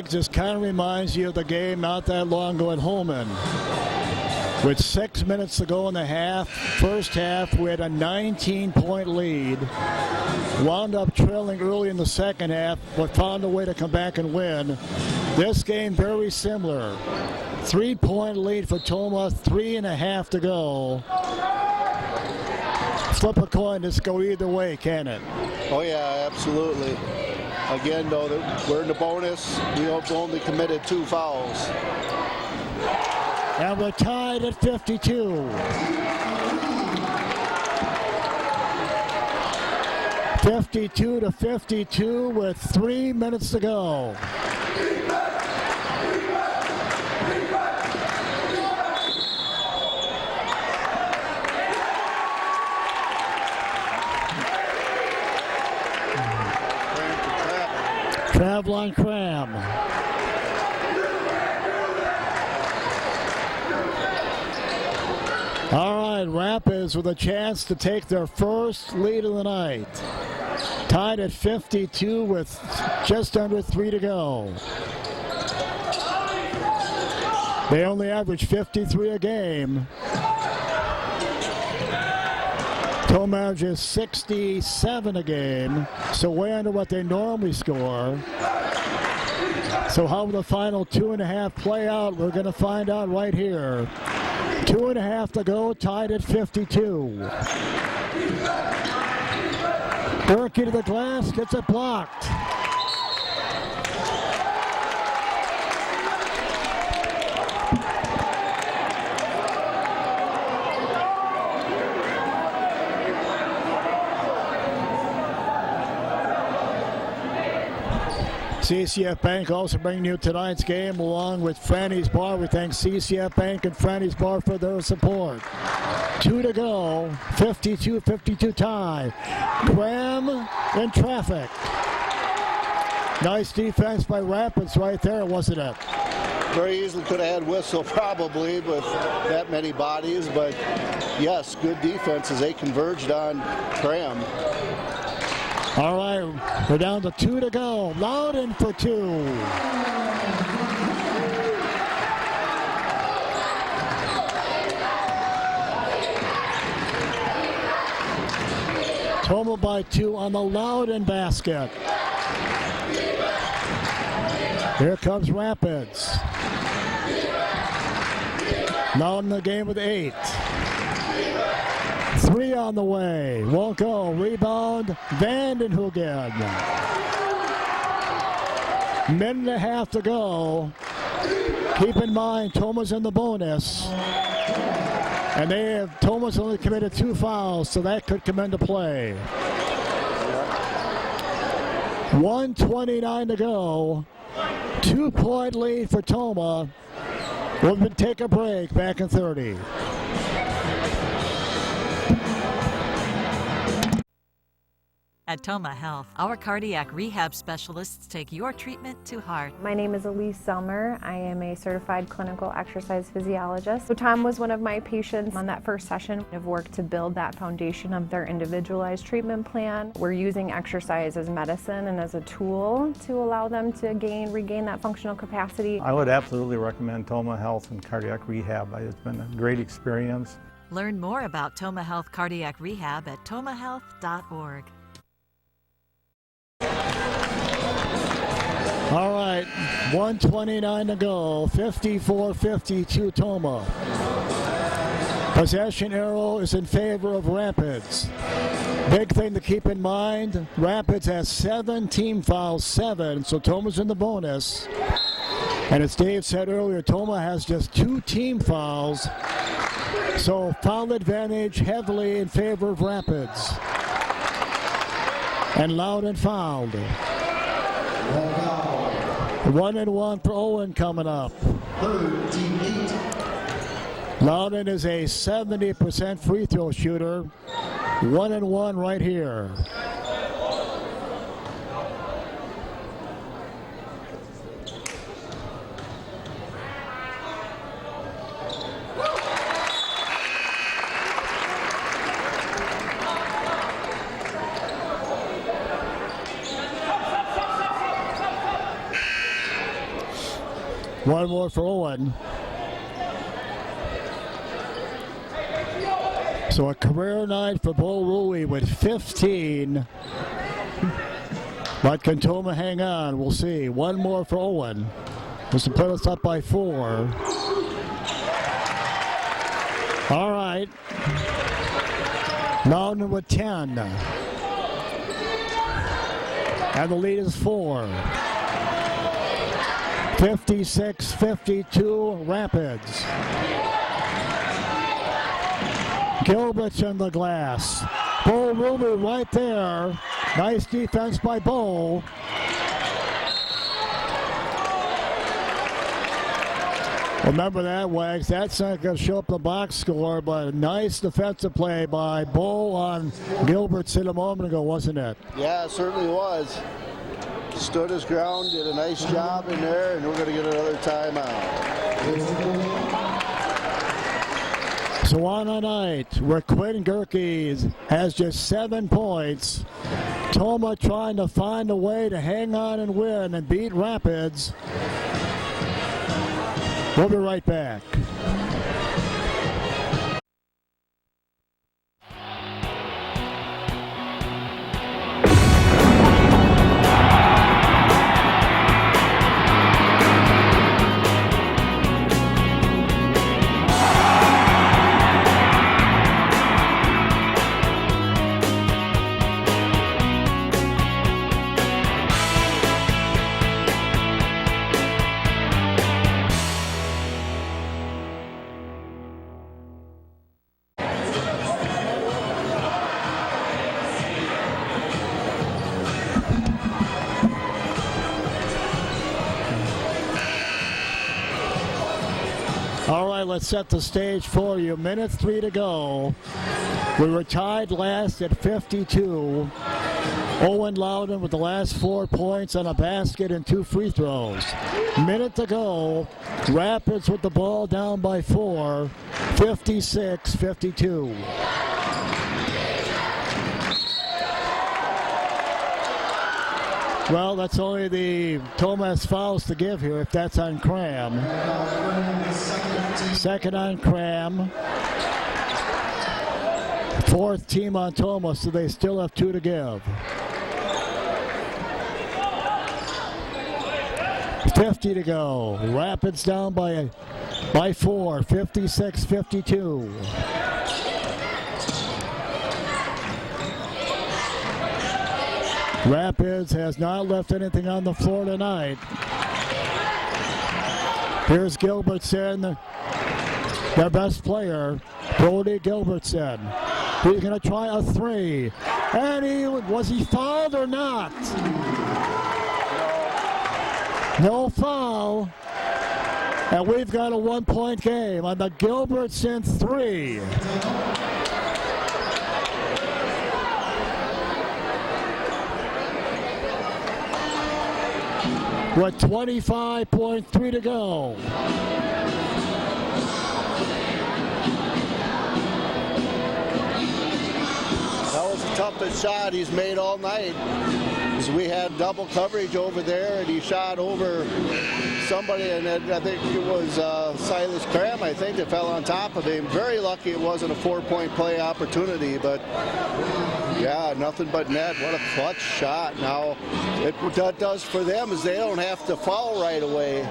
Greg, this kind of reminds you of the game not that long ago at Holman. With 6 minutes to go in the half, first half, we had a 19-point lead. Wound up trailing early in the second half, but found a way to come back and win. This game, very similar. 3-point lead for Tomah, 3.5 to go. Flip a coin, this go either way, can it? Oh yeah, absolutely. Again, though, we're in the bonus. We have only committed 2 fouls. And we're tied at 52. 52 to 52 with 3 minutes to go. Travel on Cram. All right, Rapids with a chance to take their first lead of the night. Tied at 52 with just under 3 to go. They only average 53 a game. Tomah averages 67 a game, so way under what they normally score. So how will the final 2.5 play out? We're going to find out right here. 2.5 to go, tied at 52. Berkey to the glass, gets it blocked. CCF Bank also bringing you tonight's game along with Franny's Bar. We thank CCF Bank and Franny's Bar for their support. 2 to go, 52-52 tie. Cram in traffic. Nice defense by Rapids right there, wasn't it? Very easily could have had whistle probably with that many bodies, but yes, good defense as they converged on Cram. All right, we're down to 2 to go. Loudon for 2. Tomah by 2 on the Loudon basket. Here comes Rapids. Loudon the game with 8. 3 on the way. Won't go. Rebound. Vandenhoogen. Minute and a half to go. Keep in mind, Tomah's in the bonus. And Tomah's only committed 2 fouls, so that could come into play. 1:29 to go. 2-point lead for Tomah. We'll take a break. Back in 30. At Tomah Health, our cardiac rehab specialists take your treatment to heart. My name is Elise Selmer. I am a certified clinical exercise physiologist. So Tom was one of my patients on that first session. I've worked to build that foundation of their individualized treatment plan. We're using exercise as medicine and as a tool to allow them to regain that functional capacity. I would absolutely recommend Tomah Health and Cardiac Rehab. It's been a great experience. Learn more about Tomah Health Cardiac Rehab at tomahhealth.org. All right, 1:29 to go, 54-52 Tomah. Possession arrow is in favor of Rapids. Big thing to keep in mind, Rapids has 7 team fouls, 7, so Tomah's in the bonus. And as Dave said earlier, Tomah has just 2 team fouls, so foul advantage heavily in favor of Rapids. And Loudon fouled. 1-1 for Owen coming up. Team 8. Loudon is a 70% free throw shooter. 1-1 right here. One more for Owen. So a career night for Bo Rui with 15. But can Tomah hang on? We'll see. One more for Owen. This will put us up by 4. All right. Loudon with 10. And the lead is 4. 56-52 Rapids. Gilbert's in the glass. Bo Rumi right there. Nice defense by Bo. Remember that, Wags. That's not going to show up the box score, but a nice defensive play by Bo on Gilbertson a moment ago, wasn't it? Yeah, it certainly was. Stood his ground, did a nice job in there, and we're going to get another timeout. So on a night where Quinn Gerke has just 7 points, Tomah trying to find a way to hang on and win and beat Rapids. We'll be right back. All right, let's set the stage for you. Minute 3 to go. We were tied last at 52. Owen Loudon with the last 4 points on a basket and 2 free throws. Minute to go. Rapids with the ball down by 4. 56-52. Well, that's only the Tomah's fouls to give here if that's on Cram. Second on Cram. 4th team on Tomah, so they still have 2 to give. 50 to go. Rapids down by 4, 56-52. Rapids has not left anything on the floor tonight. Here's Gilbertson, their best player, Brody Gilbertson. He's going to try a 3. And was he fouled or not? No foul. And we've got a 1-point game on the Gilbertson 3. With 25.3 to go. That was the toughest shot he's made all night. Because we had double coverage over there, and he shot over somebody, and I think it was Silas Cram, I think, that fell on top of him. Very lucky it wasn't a 4-point play opportunity, but yeah, nothing but net. What a clutch shot. Now, what that does for them is they don't have to foul right away.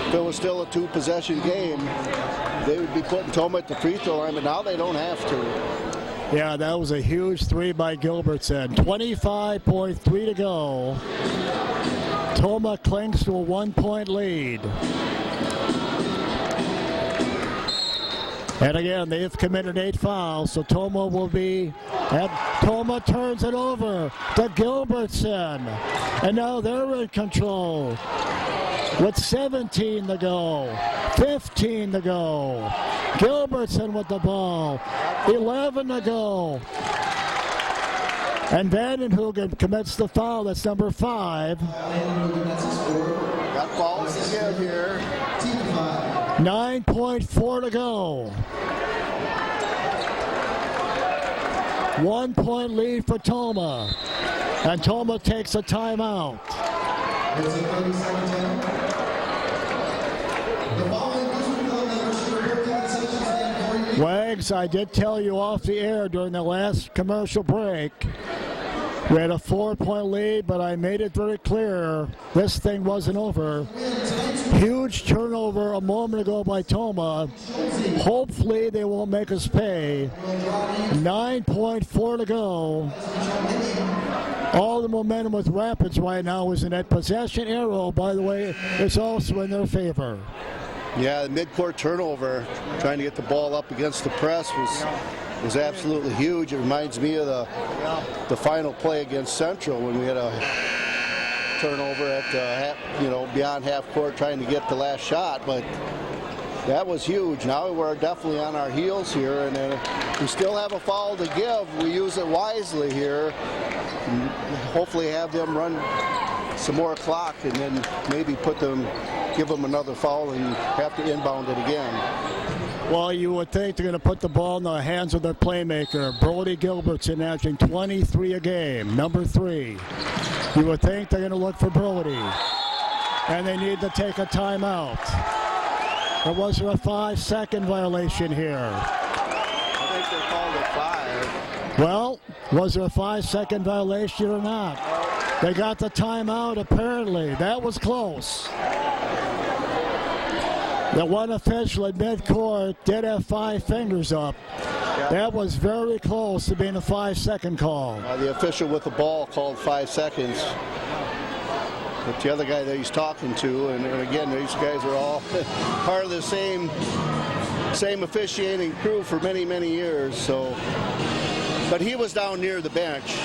If it was still a 2-possession game, they would be putting Tomah at the free throw line, but now they don't have to. Yeah, that was a huge 3 by Gilbertson. 25.3 to go. Tomah clings to a 1-point lead. And again, they've committed 8 fouls, so Tomah will be, and Tomah turns it over to Gilbertson. And now they're in control with 17 to go, 15 to go. Gilbertson with the ball, 11 to go. And Vandenhoogen commits the foul, that's number 5. Got balls to give here. 9.4 to go. 1-point lead for Tomah. And Tomah takes a timeout. Wags, I did tell you off the air during the last commercial break, we had a 4-point lead, but I made it very clear this thing wasn't over. Huge turnover a moment ago by Tomah. Hopefully they won't make us pay. 9.4 to go. All the momentum with Rapids right now is in that possession arrow, by the way, is also in their favor. Yeah, the midcourt turnover, trying to get the ball up against the press was absolutely huge. It reminds me of the final play against Central when we had a turnover at beyond half court trying to get the last shot, but that was huge. Now we're definitely on our heels here, and we still have a foul to give. We use it wisely here. And hopefully have them run some more clock, and then maybe give them another foul and have to inbound it again. Well, you would think they're going to put the ball in the hands of their playmaker. Brody Gilbertson averaging 23 a game, number 3. You would think they're going to look for Brody. And they need to take a timeout. Or was there a 5-second violation here? I think they called it 5. Well, was there a 5-second violation or not? They got the timeout apparently. That was close. The one official at midcourt did have 5 fingers up. Yeah. That was very close to being a 5-second call. The official with the ball called 5 seconds. But the other guy that he's talking to, and again, these guys are all part of the same officiating crew for many, many years. So, but he was down near the bench,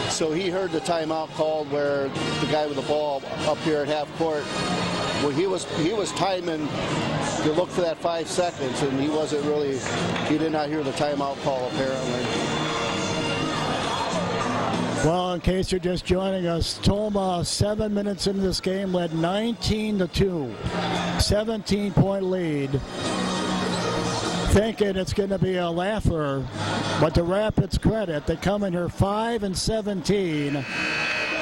so he heard the timeout called where the guy with the ball up here at half court. Well, he was timing to look for that 5 seconds, and he did not hear the timeout call apparently. Well, in case you're just joining us, Tomah 7 minutes into this game led 19-2, 17-point lead. Thinking it's going to be a laugher, but to Rapids' credit, they come in here 5-17.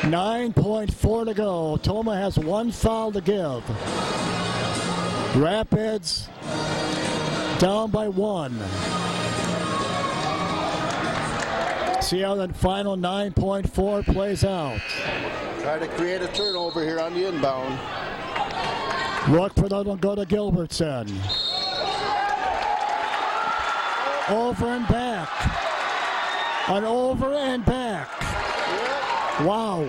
9.4 to go. Tomah has 1 foul to give. Rapids down by 1. See how the final 9.4 plays out. Try to create a turnover here on the inbound. Look for them to go to Gilbertson. Over and back. An over and back. Wow.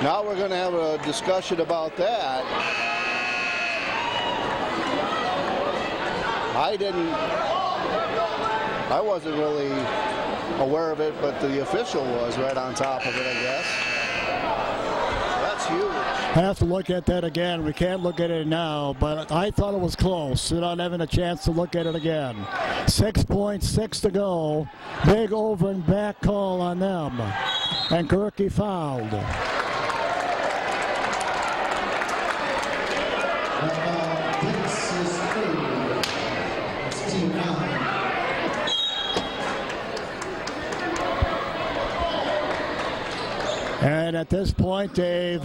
Now we're going to have a discussion about that. I wasn't really aware of it, but the official was right on top of it, I guess. That's huge. Have to look at that again. We can't look at it now, but I thought it was close without having a chance to look at it again. 6.6 to go. Big over and back call on them. And Gerke fouled. This is 3. It's team 9. And at this point, Dave,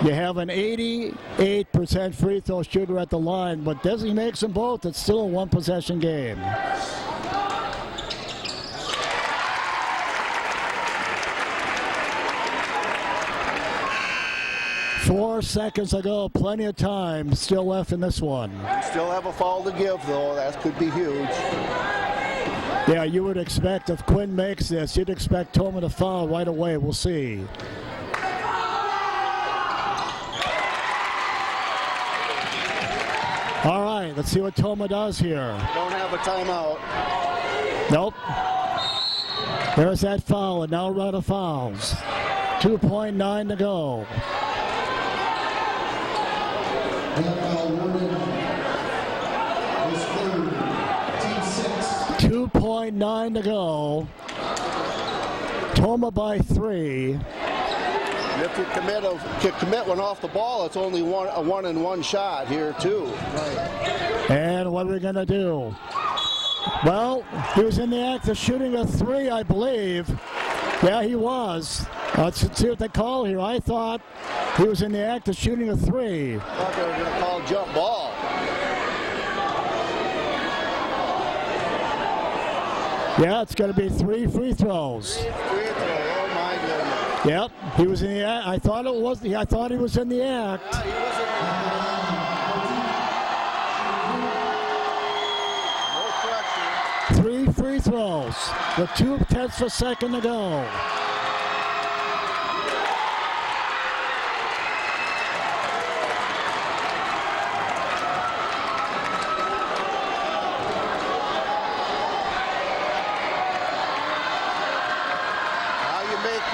you have an 88% free throw shooter at the line, but does he makes them both? It's still a 1-possession game. Four seconds ago, plenty of time still left in this one. We still have a foul to give, though. That could be huge. Yeah, you would expect if Quinn makes this, you'd expect Tomah to foul right away. We'll see. All right, let's see what Tomah does here. Don't have a timeout. Nope. There's that foul, and now run of fouls. 2.9 to go. 2.9 to go. Tomah by 3. If you commit one off the ball, it's only a 1-and-1 shot here too. Right. And what are we gonna do? Well, he was in the act of shooting a 3, I believe. Yeah, he was. Let's see what they call here. I thought he was in the act of shooting a 3. I thought they were going to call jump ball. Yeah, it's going to be 3 free throws. Free throw. Oh my goodness. Yep, he was in the act. I thought he was in the act. Yeah, he was in no pressure. 3 free throws with 2/10 of a second to go.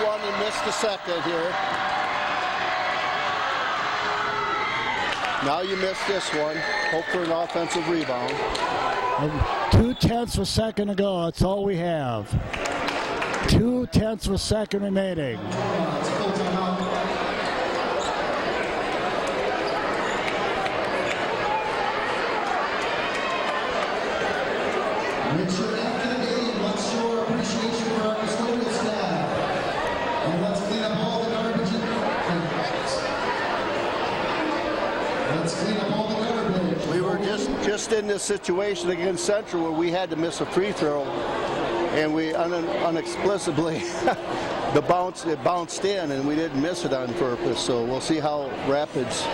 One and missed the second here. Now you missed this one. Hope for an offensive rebound. 2/10 of a second to go. That's all we have. 2/10 of a second remaining. Make sure after the game, let's show our appreciation for our custodial staff. And let's clean up all the garbage. Let's clean up all the garbage. We were just in this situation against Central where we had to miss a free throw, and we unexplicably it bounced in, and we didn't miss it on purpose. So we'll see how Rapids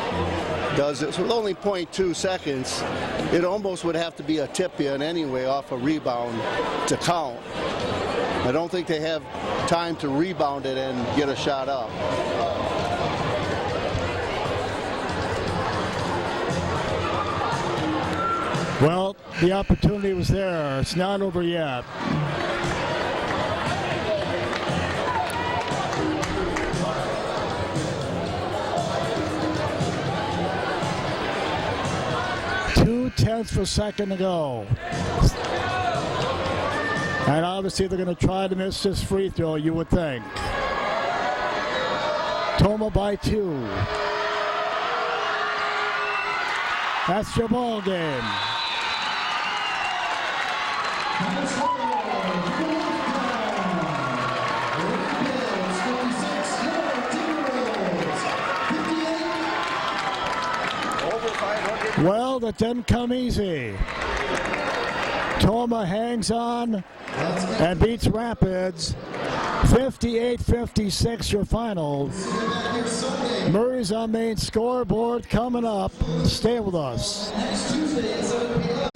does it. So with only 0.2 seconds, it almost would have to be a tip-in anyway off a rebound to count. I don't think they have time to rebound it and get a shot up. Well, the opportunity was there. It's not over yet. Two-tenths of a second to go. And obviously they're going to try to miss this free throw, you would think. Tomah by 2. That's your ball game. Well, that didn't come easy. Tomah hangs on and beats Rapids. 58-56 your final. Murray's on main scoreboard coming up. Stay with us. Next Tuesday at 7 p.m.